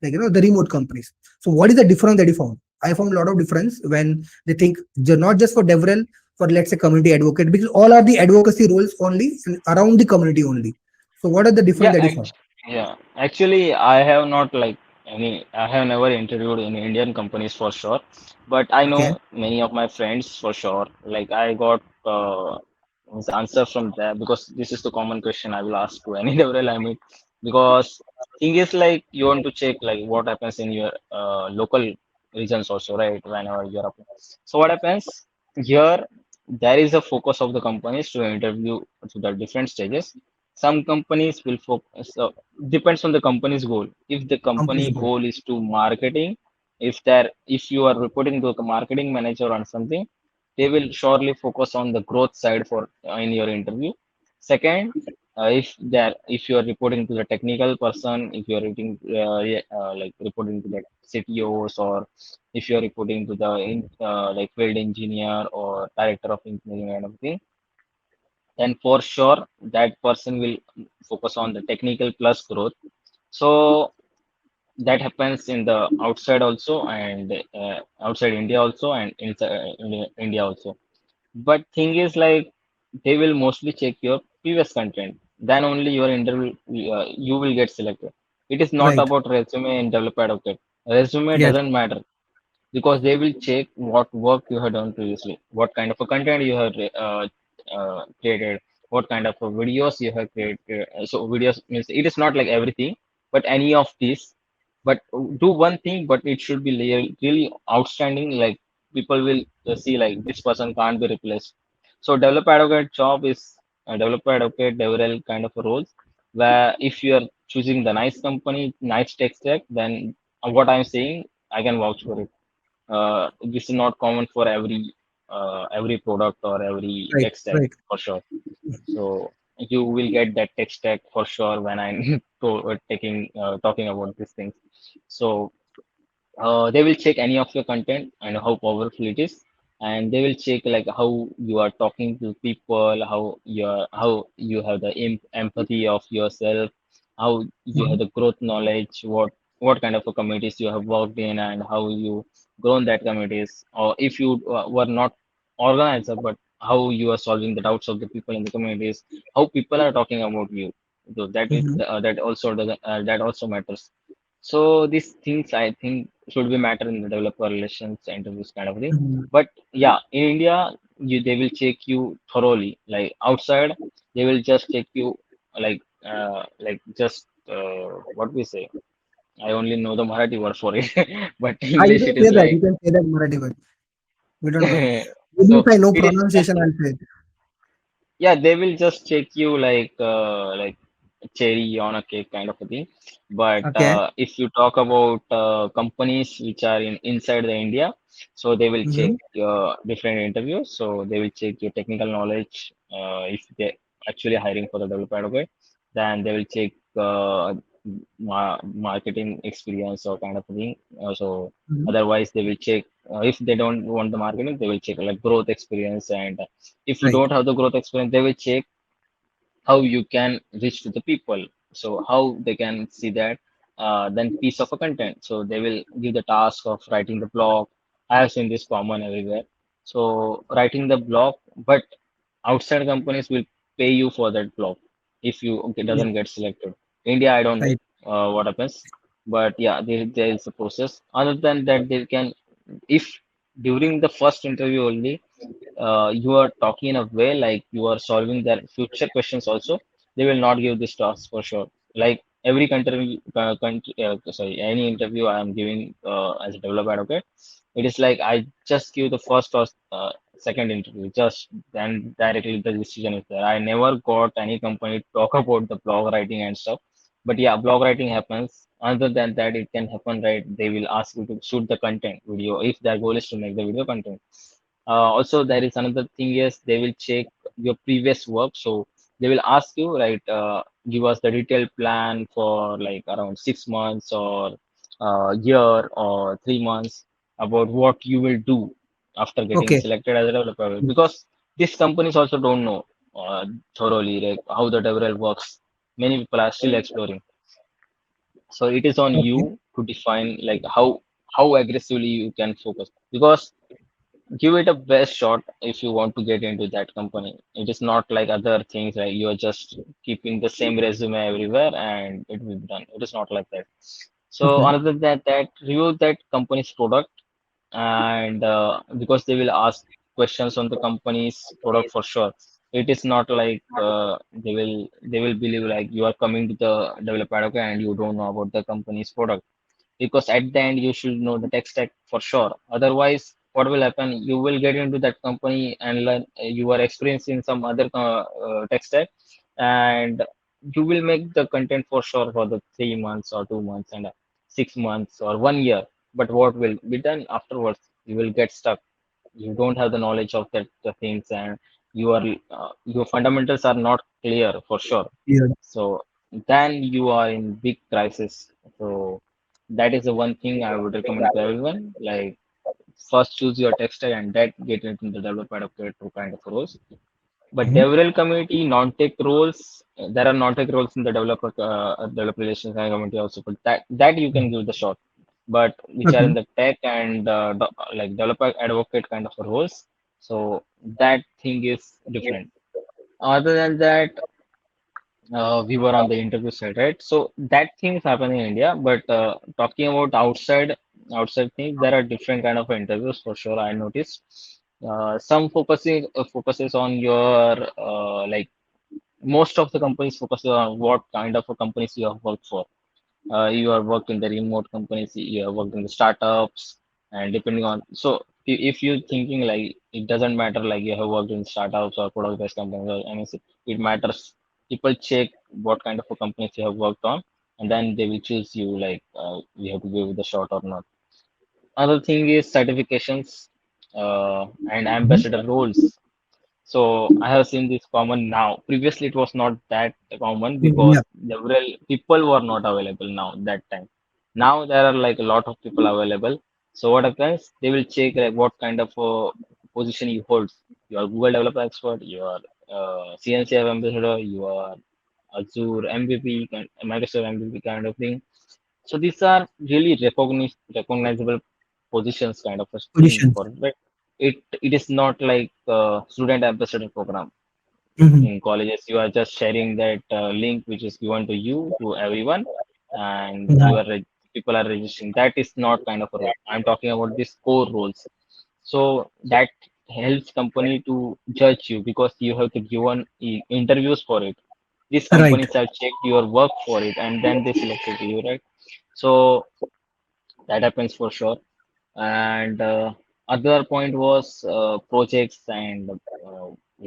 like, the remote companies. So what is the difference that you found? I found a lot of difference when they think not just for DevRel, for let's say community advocate, because all are the advocacy roles only and around the community only. So what are the difference Yeah, that you found? yeah. Actually, I have not like any. I have never interviewed in Indian companies for sure, but I Okay. know many of my friends for sure. Like I got his answer from there because this is the common question I will ask to any developer I meet. Because thing is like you want to check like what happens in your local regions also, right? Whenever you're up. So what happens here? There is a focus of the companies to interview to the different stages. Some companies will focus, depends on the company's goal. If the Companies company go. goal is to marketing, if you are reporting to a marketing manager on something, they will surely focus on the growth side for in your interview. Second, if you are reporting to the technical person, if you are like reporting to the CTOs, or if you are reporting to the like field engineer or director of engineering kind of thing, then for sure that person will focus on the technical plus growth. So that happens in the outside also, and outside India also, and inside India also. But thing is like they will mostly check your previous content. Then only your interview you will get selected. It is not Right. about resume and developer advocate. Resume Yes. doesn't matter because they will check what work you have done previously, what kind of a content you have created, what kind of a videos you have created. So videos means it is not like everything, but any of these. But do one thing, but it should be really outstanding. Like people will see like this person can't be replaced. So developer advocate job is a developer advocate, DevRel kind of a roles where if you are choosing the nice company, nice tech stack, then what I'm saying, I can vouch for it. This is not common for every product or every Right. tech stack Right. for sure. So you will get that tech stack for sure when I'm taking talking about these things. So they will check any of your content and how powerful it is, and they will check like how you are talking to people, how you have the empathy of yourself, how you have Mhm. the growth knowledge, what kind of a communities you have worked in, and how you grown that communities, or if you were not organizer, but how you are solving the doubts of the people in the communities, how people are talking about you. So Mhm. that also matters. So these things I think should be matter in the developer relations interviews kind of thing. Mhm. But yeah, in India, they will check you thoroughly. Like outside, they will just check you like just what we say. I only know the Marathi word for it, but You English can it say is that. You like can say that Marathi word. We don't know. Maybe if so I know it is just pronunciation, I'll say it. yeah, they will just check you like cherry on a cake kind of a thing. But Okay. if you talk about companies which are in inside the India, so they will check Mhm. your different interviews. So they will check your technical knowledge. If they actually hiring for the developer advocate, then they will check marketing experience or kind of a thing. So Mhm. otherwise, they will check if they don't want the marketing, they will check like growth experience, and if you Right. don't have the growth experience, they will check how you can reach to the people. So how they can see that then piece of a content. So they will give the task of writing the blog. I have seen this common everywhere. So writing the blog, but outside companies will pay you for that blog if you Yeah. doesn't get selected. India, I don't know Right. what happens, but yeah, there is a process. Other than that, they can if during the first interview only you are talking in a way like you are solving their future questions also, they will not give this task for sure. Like every country, sorry, any interview I am giving as a developer advocate, it is like I just give the first or second interview, just then directly the decision is there. I never got any company to talk about the blog writing and stuff. But yeah, blog writing happens. Other than that, it can happen, right? They will ask you to shoot the content video if their goal is to make the video content. Also, there is another thing is they will check your previous work. So they will ask you, right, give us the detailed plan for like around 6 months or year or 3 months about what you will do after getting Okay. selected as a developer. Because These companies also don't know thoroughly like how the DevRel works. Many people are still exploring. So it is on Okay. you to define like how aggressively you can focus, because give it a best shot if you want to get into that company. It is not like other things like you are just keeping the same resume everywhere and it will be done. It is not like that. So Okay. another than that, review that company's product, and because they will ask questions on the company's product for sure. It is not like they will believe like you are coming to the developer advocate and you don't know about the company's product, because at the end you should know the tech stack for sure. Otherwise, what will happen? You will get into that company and learn. You are experiencing some other tech stack, and you will make the content for sure for the 3 months or 2 months and 6 months or 1 year. But what will be done afterwards? You will get stuck. You don't have the knowledge of that the things, and your fundamentals are not clear for sure. Yeah. So then you are in big crisis. So that is the one thing I would recommend to everyone. Like first choose your tech stack and that get into the developer advocate kind of roles. But Mhm. DevRel community non-tech roles, there are non-tech roles in the developer relations and community also. But that you can give the shot. But which are in Okay. the tech and like developer advocate kind of roles. So that thing is different. Other than that, we were on the interview side, right? So that things happen in India, but talking about outside things, there are different kind of interviews for sure. I noticed some focuses on your like most of the companies focus on what kind of a companies you have worked for. You have worked in the remote companies, you have worked in the startups, and depending on so if you're thinking like it doesn't matter like you have worked in startups or product based companies or anything, it matters. People check what kind of a companies you have worked on, and then they will choose you like you have to give the shot or not. Other thing is certifications and Mhm. ambassador roles. So I have seen this common now. Previously, it was not that common Yeah. because several people were not available now that time. Now there are like a lot of people available. So what happens? They will check like what kind of position you hold. You are Google Developer Expert. You are CNCF Ambassador. You are Azure MVP, Microsoft MVP kind of thing. So these are really recognizable positions kind of a thing Positions. for it. But it is not like student ambassador program Mhm. in colleges. You are just sharing that link which is given to you to everyone, and Mhm. people are registering. That is not kind of a role. I'm talking about these core roles. So that helps company to judge you because you have to give on interviews for it. These Right. companies have checked your work for it and then they selected you, right? So that happens for sure. And other point was projects and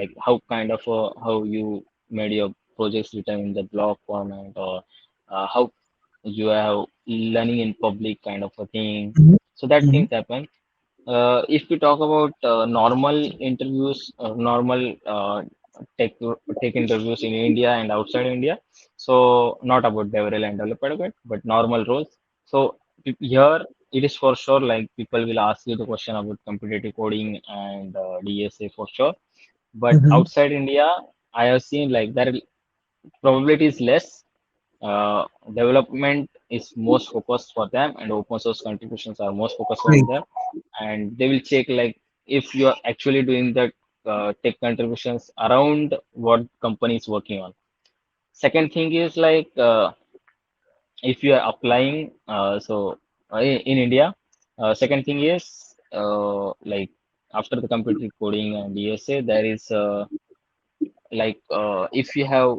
like how kind of how you made your projects written in the blog format, or how you have learning in public kind of a thing. Mhm. So that Mhm. things happen. If we talk about normal interviews, normal tech tech interviews in India and outside India, so not about DevRel and developer advocate, but normal roles. So here it is for sure like people will ask you the question about competitive coding and DSA for sure. But Mhm. outside India, I have seen like there probability is less. Development is most focused for them, and open source contributions are most focused on Right. them. And they will check like if you are actually doing the tech contributions around what company is working on. Second thing is like if you are applying, in India, second thing is like after the computer coding and ESA, there is like if you have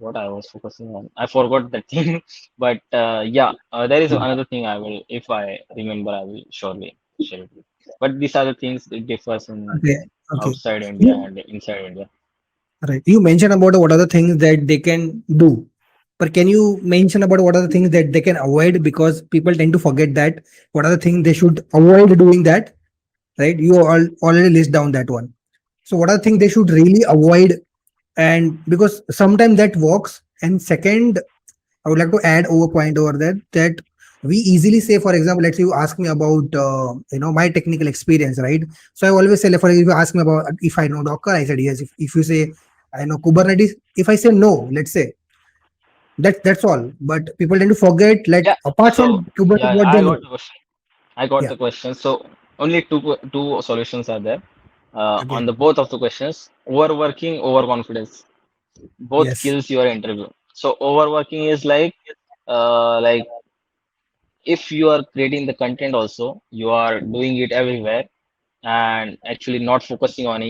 what I was focusing on. I forgot that thing, but yeah, there is another thing I will, if I remember, I will surely share it with. But these are the things it differs in Okay. Okay. outside India You, and inside India. right. You mentioned about what are the things that they can do, but can you mention about what are the things that they can avoid, because people tend to forget that what are the things they should avoid doing that, right? You all already list down that one. So what are the things they should really avoid? And because sometimes that works. And second, I would like to add over point over that we easily say, for example, let's say you ask me about my technical experience, right? So I always say, like, for example, if you ask me about if I know Docker, I said yes. If you say I know Kubernetes, if I say no, let's say that's all. But people tend to forget, like, Yeah. apart So from Kubernetes, yeah, what they I got know. the question. I got Yeah. the question. So only two solutions are there Okay. on the both of the questions. Overworking, overconfidence. Both Yes. kills your interview. So overworking is like if you are creating the content also, you are doing it everywhere and actually not focusing on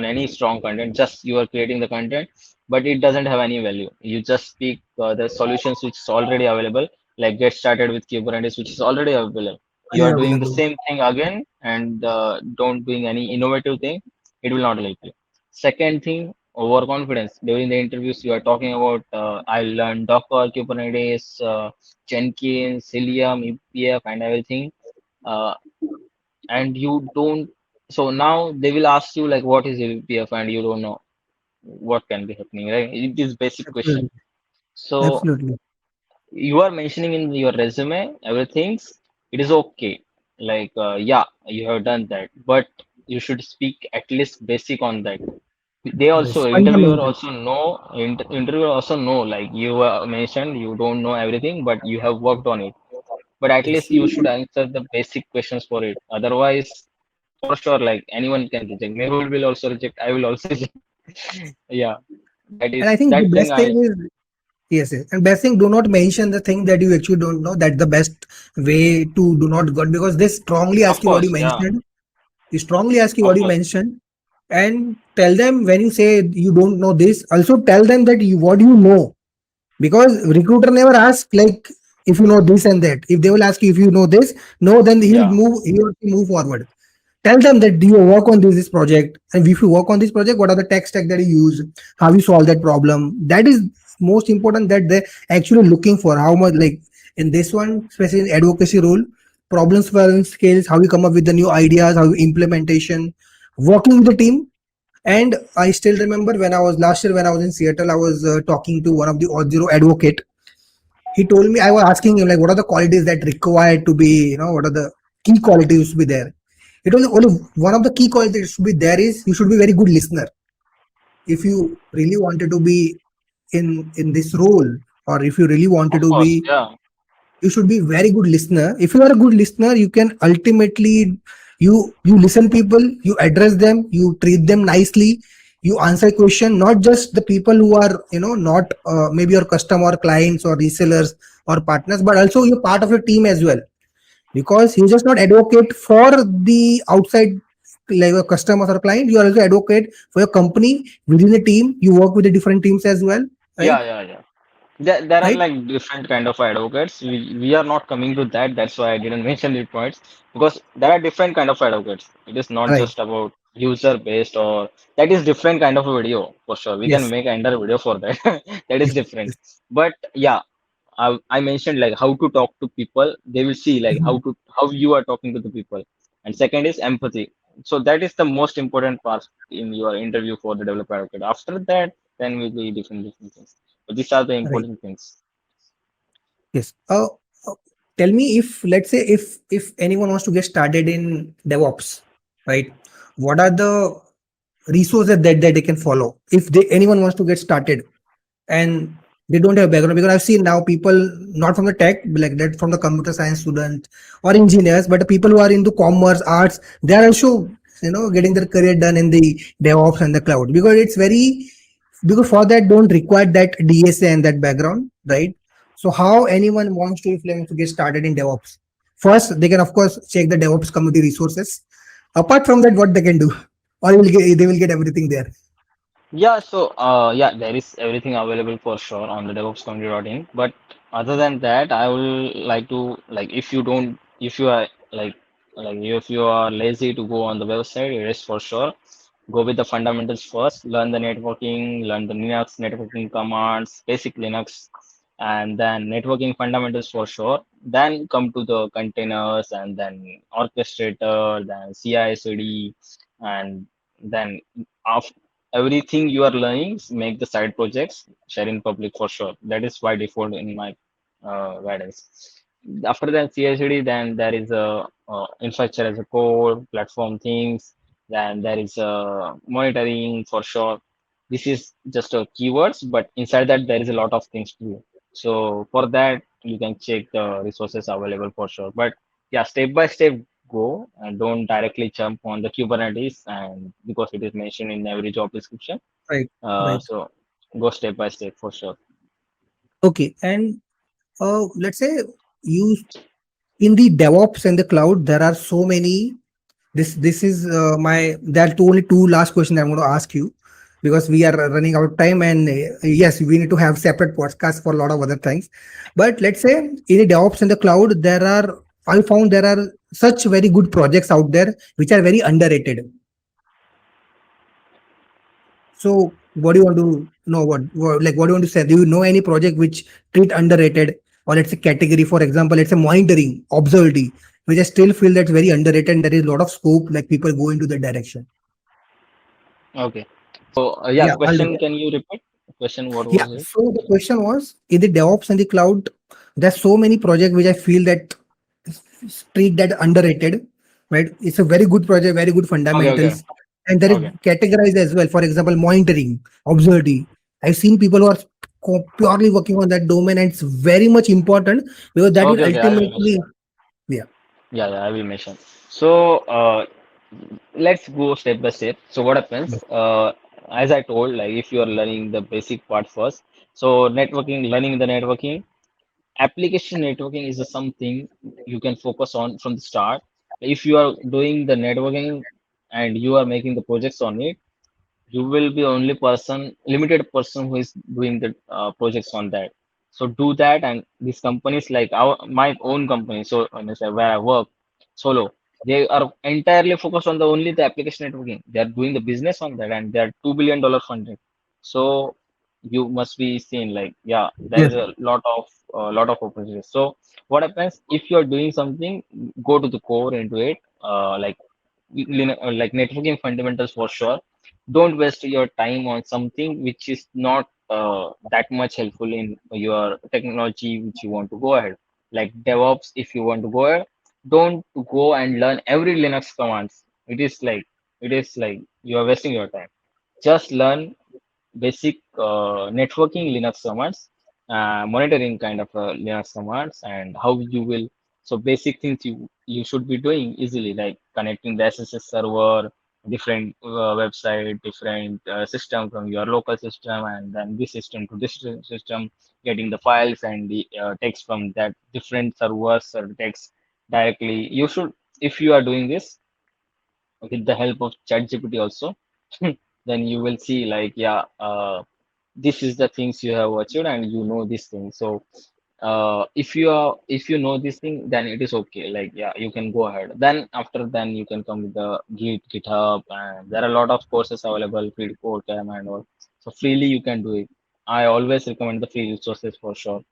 any strong content. Just you are creating the content, but it doesn't have any value. You just speak the solutions which is already available, like get started with Kubernetes, which is already available. You Already are doing the available. same thing again and don't doing any innovative thing. It will not help you. Second thing, overconfidence. During the interviews, you are talking about I learned Docker, Kubernetes, Jenkins, Cilium, EPF, and everything. Uh, and you don't. So now they will ask you like, what is EPF, and you don't know what can be happening, right? It is basic question. Absolutely. So Absolutely. you are mentioning in your resume everything's. It is okay. Like, yeah, you have done that, but you should speak at least basic on that. They Yes. also interviewer Fundamental. also know interviewer also know, like you mentioned you don't know everything but you have worked on it, but at Yes. least you should answer the basic questions for it. Otherwise, for sure, like anyone can reject. Mehul will also reject, I will also reject. Yeah, that And I is think the that thing best I. thing is, yes, yes. And best thing, do not mention the thing that you actually don't know. That's the best way to do not go, because they strongly Of ask you what you course, yeah, mentioned. They strongly ask you of what you course, mentioned, and tell them when you say you don't know this. Also tell them that you what you know, because recruiter never asks like if you know this and that. If they will ask you if you know this, no, then he'll yeah, move. He or she move forward. Tell them that do you work on this project, and if you work on this project, what are the tech stack that you use, how you solve that problem. That is most important, that they're actually looking for. How much, like in this one, especially in advocacy role, problem solving skills, how you come up with the new ideas, how you implementation, working with the team. And I still remember when I was last year when I was in Seattle, I was talking to one of the Auth0 advocate. He told me, I was asking him like, what are the qualities that required to be, what are the key qualities to be there. It was only one of the key qualities that should be there is you should be very good listener. If you really wanted to be in this role, or if you really wanted of to course, be, yeah, you should be very good listener. If you are a good listener, you can ultimately, you listen people, you address them, you treat them nicely, you answer question, not just the people who are not maybe your customer, clients, or resellers or partners, but also you're part of your team as well, because you just not advocate for the outside, like a customer or client. You are also advocate for your company. Within the team, you work with the different teams as well, right? yeah, yeah, yeah. There are Right. like different kind of advocates. We are not coming to that. That's why I didn't mention the points, because there are different kind of advocates. It is not Right. just about user based, or that is different kind of a video for sure. We can Yes. make another video for that. That is Yes. different. Yes. But yeah, I mentioned like how to talk to people. They will see like Mhm. how you are talking to the people. And second is empathy. So that is the most important part in your interview for the developer advocate. After that, then will be different things. But these are the Right. important things. Yes. Uh, tell me, if let's say if anyone wants to get started in DevOps, right? What are the resources that they can follow if they anyone wants to get started and they don't have background? Because I've seen now people not from the tech, like that, from the computer science student or engineers, but the people who are into commerce, arts, they are also getting their career done in the DevOps and the cloud, because it's very, because for that don't require that DSA and that background, right? So how anyone wants to, if they want to get started in DevOps, first they can of course check the DevOps community resources. Apart from that, what they can do, or they will get everything there. Yeah, so yeah, there is everything available for sure on the DevOpsCommunity.in. But other than that, I will like to like if you don't if you are like if you are lazy to go on the website, it is for sure. Go with the fundamentals first, learn the networking, learn the Linux networking commands, basic Linux, and then networking fundamentals for sure. Then come to the containers and then orchestrator, then CI/CD, and then after everything you are learning, make the side projects, share in public for sure. That is by default in my guidance. After that CI/CD, then there is a infrastructure as a code, platform things. Then there is monitoring for sure. This is just a keywords, but inside that there is a lot of things to do. So for that, you can check the resources available for sure. But yeah, step by step go and don't directly jump on the Kubernetes and because it is mentioned in every job description. Right, right. So go step by step for sure. Okay, and let's say you in the DevOps and the cloud, there are so many. This is my there are only two last questions I'm going to ask you because we are running out of time and yes, we need to have separate podcasts for a lot of other things. But let's say in the DevOps and the cloud, there are I found there are such very good projects out there which are very underrated. So what do you want to know? Like what do you want to say? Do you know any project which treat underrated or let's say category? For example, let's say monitoring, observability, which I still feel that's very underrated and there is a lot of scope. Like people go into the direction. Okay. So yeah, Yeah, I'll do question. that. Can you repeat? Question. What Yeah. was it? So the question was in the DevOps and the cloud, there's so many projects which I feel that street that underrated, right? It's a very good project, very good Okay. Okay. fundamentals, and there is Okay. categorized as well. For example, monitoring, observability. I've seen people who are purely working on that domain, and it's very much important because that will Okay. Okay. I will ultimately, mention. yeah, Yeah. Yeah. I will mention. So let's go step by step. So what happens? As I told, like if you are learning the basic part first, so networking, learning the networking, application networking is something you can focus on from the start. If you are doing the networking and you are making the projects on it, you will be only limited person who is doing the projects on that. So do that, and these companies like my own company, so where I work solo, they are entirely focused on the only the application networking. They are doing the business on that, and they are $2 billion funded. So you must be seen like, yeah, there yes, is a lot of opportunities. So what happens if you are doing something, go to the core into it, like networking fundamentals for sure. Don't waste your time on something which is not that much helpful in your technology which you want to go ahead. Like DevOps, if you want to go ahead, don't go and learn every Linux commands. It is like you are wasting your time. Just learn basic networking Linux commands, monitoring kind of Linux commands, and how you will. So basic things you should be doing easily, like connecting the SSS server, different website, different system from your local system, and then this system to this system, getting the files and the text from that different servers or text directly. You should, if you are doing this with the help of ChatGPT also, then you will see like, yeah, this is the things you have achieved and you know this thing. So if you know this thing, then it is okay. Like, yeah, you can go ahead. Then after then you can come with the GitHub, and there are a lot of courses available, free code camp and all. So freely you can do it. I always recommend the free resources for sure.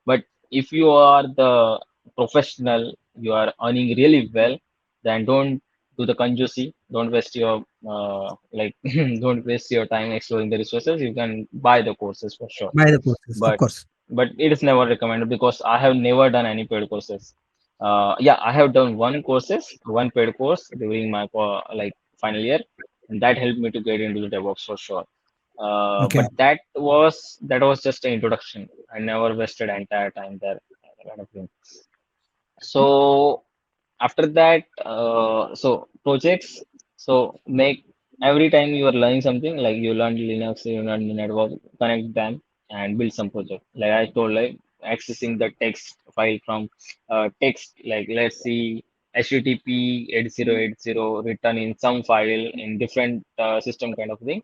But if you are the professional, you are earning really well, then don't do the conjuicy. Don't waste your don't waste your time exploring the resources. You can buy the courses for sure. by the process, of But course. it is never recommended because I have never done any paid courses. Yeah, I have done one paid course during my final year, and that helped me to get into the DevOps for sure. Okay, But that was just an introduction. I never wasted entire time there, kind of thing. So after that, so projects, so make every time you are learning something, like you learn Linux, you learn the network, connect them and build some project. Like I told, like accessing the text file from text, like let's see HTTP 8080 written in some file in different system kind of thing.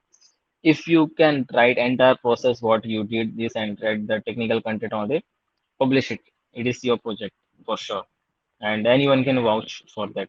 If you can write entire process what you did this and write the technical content on it, publish it. It is your project for sure, and anyone can vouch for that.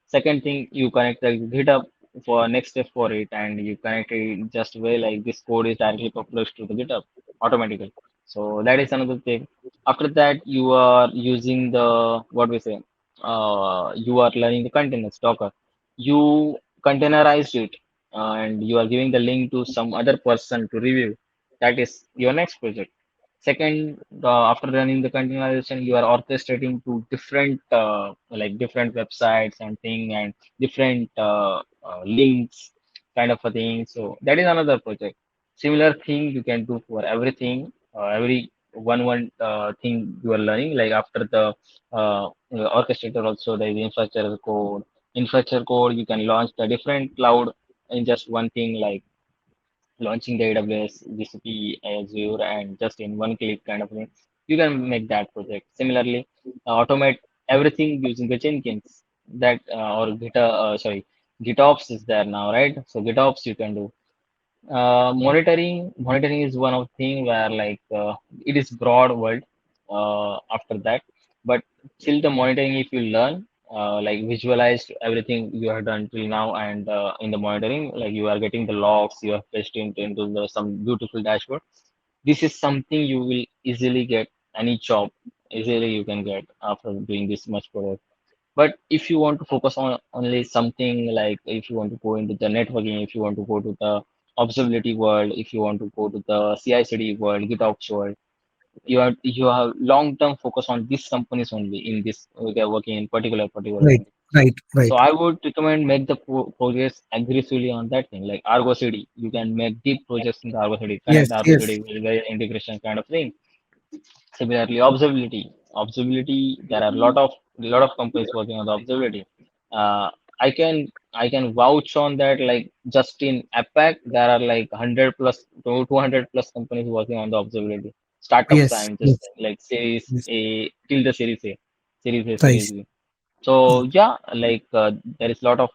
Second thing, you connect the GitHub for next step for it, and you connect it just way like this code is directly published to the GitHub automatically. So that is another thing. After that, you are using the what we say. You are learning the containers, Docker. You containerized it, and you are giving the link to some other person to review. That is your next project. Second, after running the containerization, you are orchestrating to different like different websites and thing and different links kind of a thing. So that is another project. Similar thing you can do for everything, every one thing you are learning. Like after the orchestrator, also there is infrastructure code. Infrastructure code you can launch the different cloud in just one thing, like launching the AWS, GCP, Azure, and just in one click kind of thing. You can make that project. Similarly, automate everything using the Jenkins that or GitOps is there now, right? So GitOps you can do. Monitoring is one of thing where like it is broad world after that, but still the monitoring if you learn like visualize everything you have done till now, and in the monitoring like you are getting the logs, you have placed into the some beautiful dashboard. This is something you will easily get any job, easily you can get after doing this much product. But if you want to focus on only something, like if you want to go into the networking, if you want to go to the observability world, if you want to go to the CI/CD world, GitOps world, you have long term focus on these companies only in this they are working in particular Right, thing. right, So right. I would recommend make the progress aggressively on that thing, like Argo CD. You can make deep projects in the Argo CD, Yes, connect Argo yes. CD with the integration kind of thing. Similarly, observability, there are a lot of companies working on the observability. Uh, I can vouch on that. Like just in APAC, there are like 100 plus to 200 plus companies working on the observability. Startups, Yes, I'm just yes, saying, like Series yes. A till the Series A, Series A, Right. Series B. So yeah, like there is a lot of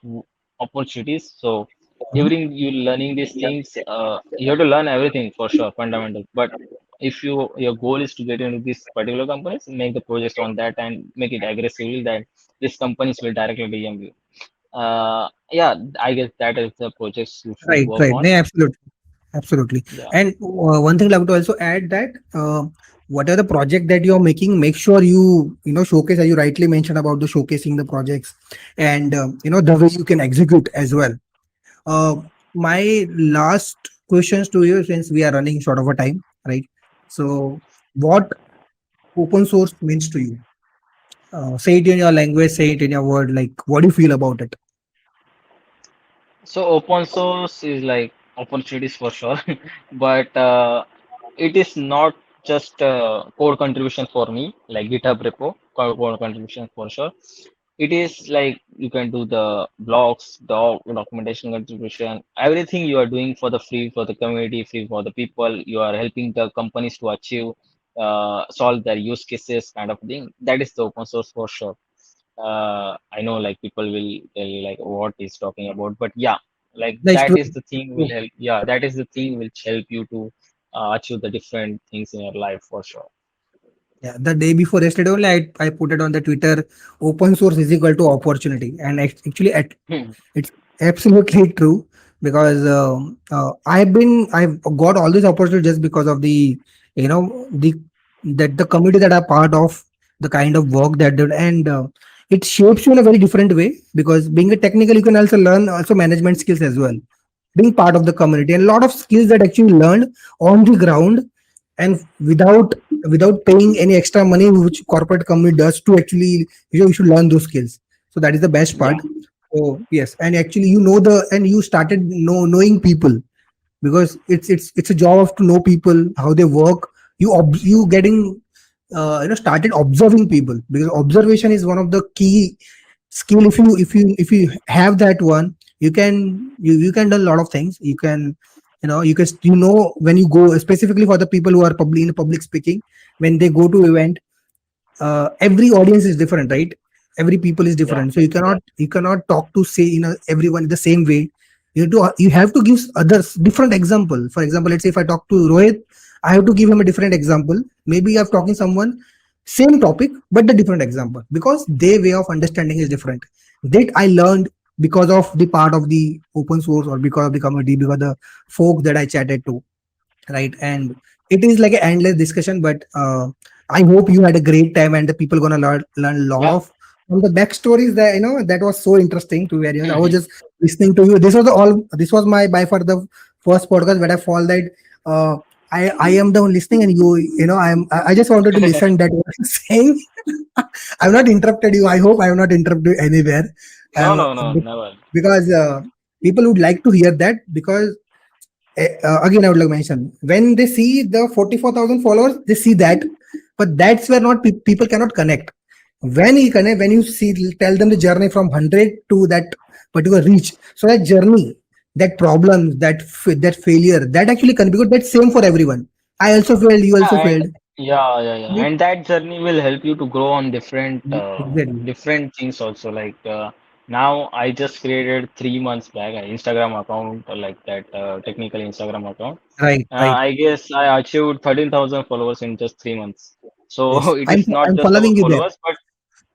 opportunities. So Mhm. during you learning these things, you have to learn everything for sure, fundamental. But if your goal is to get into this particular companies, make the projects on that and make it aggressively that these companies will directly DM you. Yeah, I guess that is the projects you should Right, work right. on. No, absolutely. Absolutely. Yeah. And one thing I would also add that whatever the project that you're making, make sure you showcase, as you rightly mentioned about the showcasing the projects, and the way you can execute as well. Uh, my last questions to you, since we are running short of a time, right? So, what open source means to you? Say it in your language, say it in your word. Like, what do you feel about it? So open source is like opportunities for sure, but it is not just code contribution for me, like GitHub repo, code contribution for sure. It is like you can do the blogs, documentation contribution, everything you are doing for the free for the community, free for the people. You are helping the companies to achieve, solve their use cases, kind of thing. That is the open source for sure. I know like people will tell you like what he's talking about, but yeah, like Nice that to is the thing will help. Yeah, that is the thing which help you to achieve the different things in your life for sure. Yeah, the day before yesterday only, I put it on the Twitter. Open source is equal to opportunity, and actually, Hmm. it's absolutely true because I've got all this opportunity just because of the community that are part of, the kind of work that did, and it shapes you in a very different way, because being a technical, you can also learn also management skills as well, being part of the community, and a lot of skills that actually learned on the ground, and without paying any extra money, which corporate company does to actually you should learn those skills. So that is the best Yeah, part. So yes, and actually and you started knowing people, because it's a job of to know people, how they work. You getting started observing people, because observation is one of the key skill. If you have that one, you can do a lot of things. You can when you go specifically for the people who are public in public speaking, when they go to event, every audience is different, right? Every people is yeah, different, so you cannot talk to say everyone the same way. You have to give others different example. For example, let's say if I talk to Rohit, I have to give him a different example. Maybe I'm talking someone same topic but the different example, because their way of understanding is different. That I learned because of the part of the open source, or because of the community, because the folk that I chatted to, right? And it is like an endless discussion, but I hope you had a great time, and the people gonna learn a lot yeah. of from the backstories that that was so interesting to hear. I was just listening to you. This was my by far the first podcast where I found that uh, I am the one listening, and I just wanted to listen that what you're saying. I've not interrupted you. I hope I have not interrupted you anywhere. No, Um, no, no, never. because people would like to hear that, because again I would like to mention, when they see the 44,000 followers, they see that, but that's where not people cannot connect. When you connect, when you see, tell them the journey from 100 to that particular reach, so that journey, that problems, that failure, that actually can, because that's same for everyone. I also failed, you Yeah, also and failed, yeah, right? and that journey will help you to grow on Exactly. different things also. Like now, I just created 3 months back an Instagram account like that technical Instagram account. Right, right. I guess I achieved 13,000 followers in just 3 months. So Yes, it is not I'm just following about you there. followers, but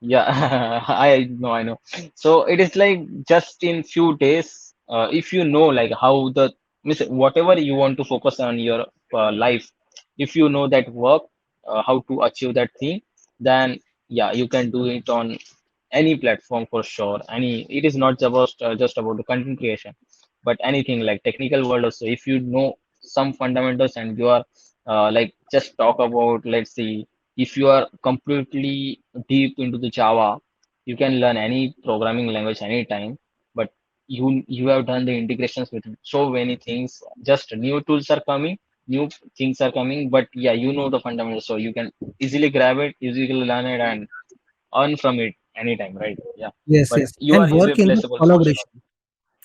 yeah, I know. So it is like just in few days, if you know like how the means whatever you want to focus on your life, if you know that work, how to achieve that thing, then yeah, you can do it on any platform for sure. Any, it is not just about the content creation, but anything like technical world also. If you know some fundamentals and you are like just talk about, let's see, if you are completely deep into the Java, you can learn any programming language anytime. But you have done the integrations with so many things. Just new tools are coming, new things are coming. But yeah, you know the fundamentals, so you can easily grab it, easily learn it, and earn from it anytime, right? Yeah. Yes, But yes, you are and work in the irreplaceable for sure. collaboration.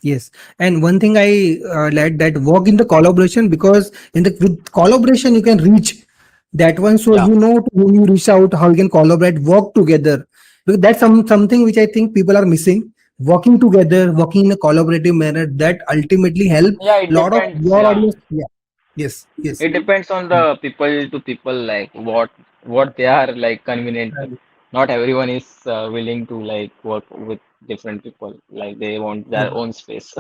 Yes, and one thing I like, that work in the collaboration, because in the with collaboration you can reach that one, so Yeah. you know to whom you reach out, how you can collaborate, work together. Because that's something which I think people are missing. Working together, working in a collaborative manner, that ultimately help Yeah, it lot of depends. your Yeah. audience. Yeah. Yes. Yes. It depends on the people to people, like what they are like convenient with. Right. Not everyone is willing to like work with different people. Like they want their Right. own space.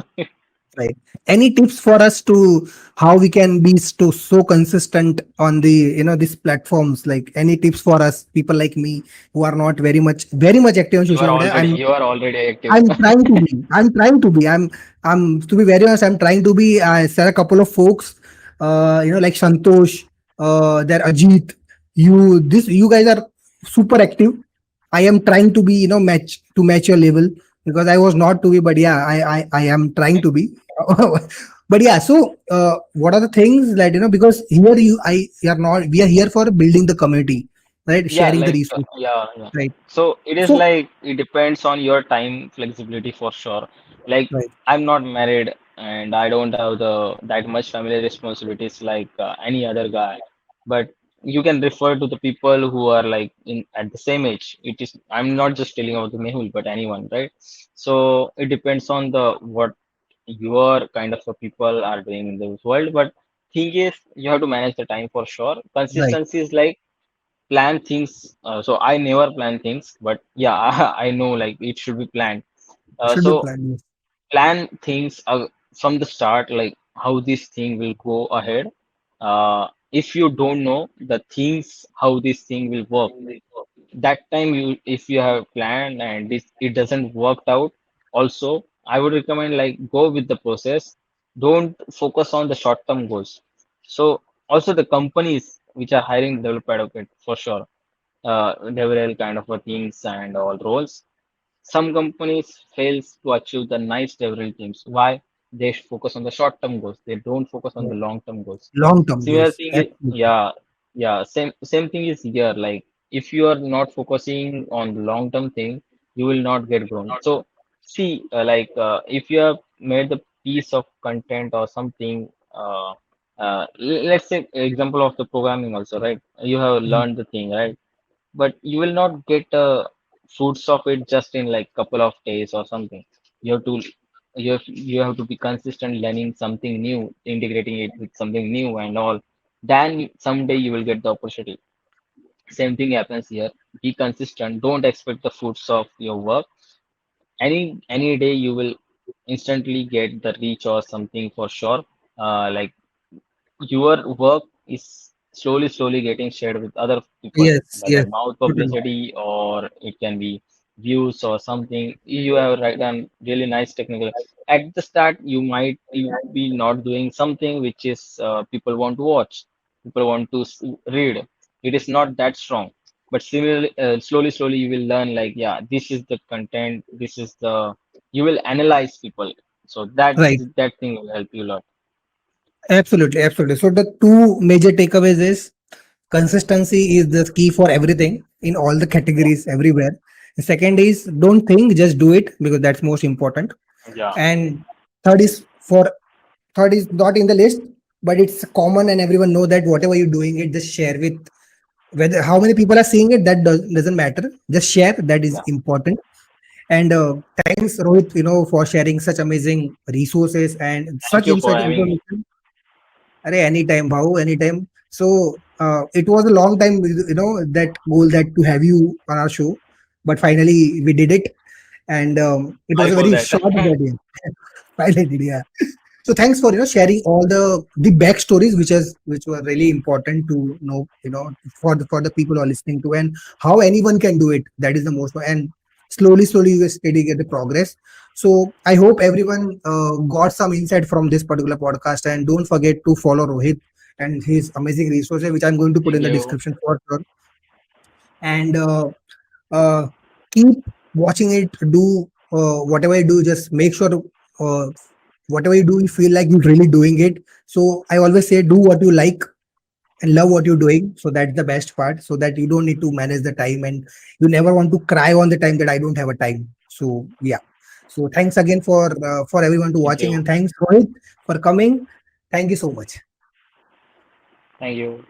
Right. Any tips for us to how we can be so consistent on the these platforms? Like, any tips for us, people like me, who are not very much active on social media? You are already active. I'm trying to be. I'm trying to be. I'm to be very honest. I'm trying to be. I said a couple of folks, like Santosh, there Ajit. You guys are super active. I am trying to be, match your level, because I was not to be, but yeah, I am trying to be. But yeah, so what are the things that, because here we are here for building the community, right? Yeah, Sharing the like resources, yeah. right? So it is So like it depends on your time flexibility for sure. Like right, I'm not married and I don't have the that much family responsibilities like any other guy. But you can refer to the people who are like in at the same age. It is, I'm not just telling about the Mehul, but anyone, right? So it depends on the what your kind of people are doing in the world. But thing is, you have to manage the time for sure. right. Consistency is like plan things. So I never plan things, but yeah, I know like it should be planned. It should be So planned. Yes. plan things from the start, like how this thing will go ahead. If you don't know the things, how this thing will work, that time you, if you have planned and this it doesn't work out, also I would recommend like go with the process. Don't focus on the short term goals. So also the companies which are hiring developer advocate for sure, DevRel kind of a things and all roles. Some companies fails to achieve the nice DevRel teams. Why? They focus on the short-term goals. They don't focus on the Right. long-term goals. Long term Similar goals. thing is, Absolutely. same thing is here. Like if you are not focusing on the long-term thing, you will not get grown. So see, if you have made the piece of content or something, let's say example of the programming also, right? You have Mm. learned the thing, right? But you will not get fruits of it just in like couple of days or something. You have to you have to be consistent learning something new, integrating it with something new and all. Then someday you will get the opportunity. Same thing happens here. Be consistent. Don't expect the fruits of your work. Any day you will instantly get the reach or something for sure. Like your work is slowly getting shared with other people, Yes, whether yes. mouth Totally. publicity or it can be views or something. You have done really nice technical. At the start, you might you be not doing something which is people want to watch. people want to read. It is not that strong. But similarly, slowly, you will learn like, yeah, this is the content. This is the you will analyze people. So Right. that thing will help you a lot. Absolutely, absolutely. So the two major takeaways is consistency is the key for everything in all the Yeah, categories everywhere. The second is don't think, just do it because that's most important. yeah. And third is for third is not in the list, but it's common and everyone know that whatever you're doing it, just share with whether how many people are seeing it doesn't matter. Just share, that is Yeah. important. And thanks Rohit, for sharing such amazing resources and Thank such you for insight having me. information. Anytime, Bhau, anytime. So it was a long time, that goal that to have you on our show, but finally we did it, and it was Sorry a for very that. short journey. Finally, did, yeah. So thanks for sharing all the backstories, which were really important to know, for the people who are listening to, and how anyone can do it. That is the most, and slowly you are steady get the progress. So I hope everyone got some insight from this particular podcast, and don't forget to follow Rohit and his amazing resources, which I'm going to put Thank in the you. description for sure. And uh, keep watching it. Do whatever you do, just make sure uh, whatever you do, you feel like you're really doing it. So I always say, do what you like and love what you're doing. So that's the best part. So that you don't need to manage the time, and you never want to cry on the time that I don't have a time. So yeah. So thanks again for everyone to Thank watching, you. and thanks Rohit for coming. Thank you so much. Thank you.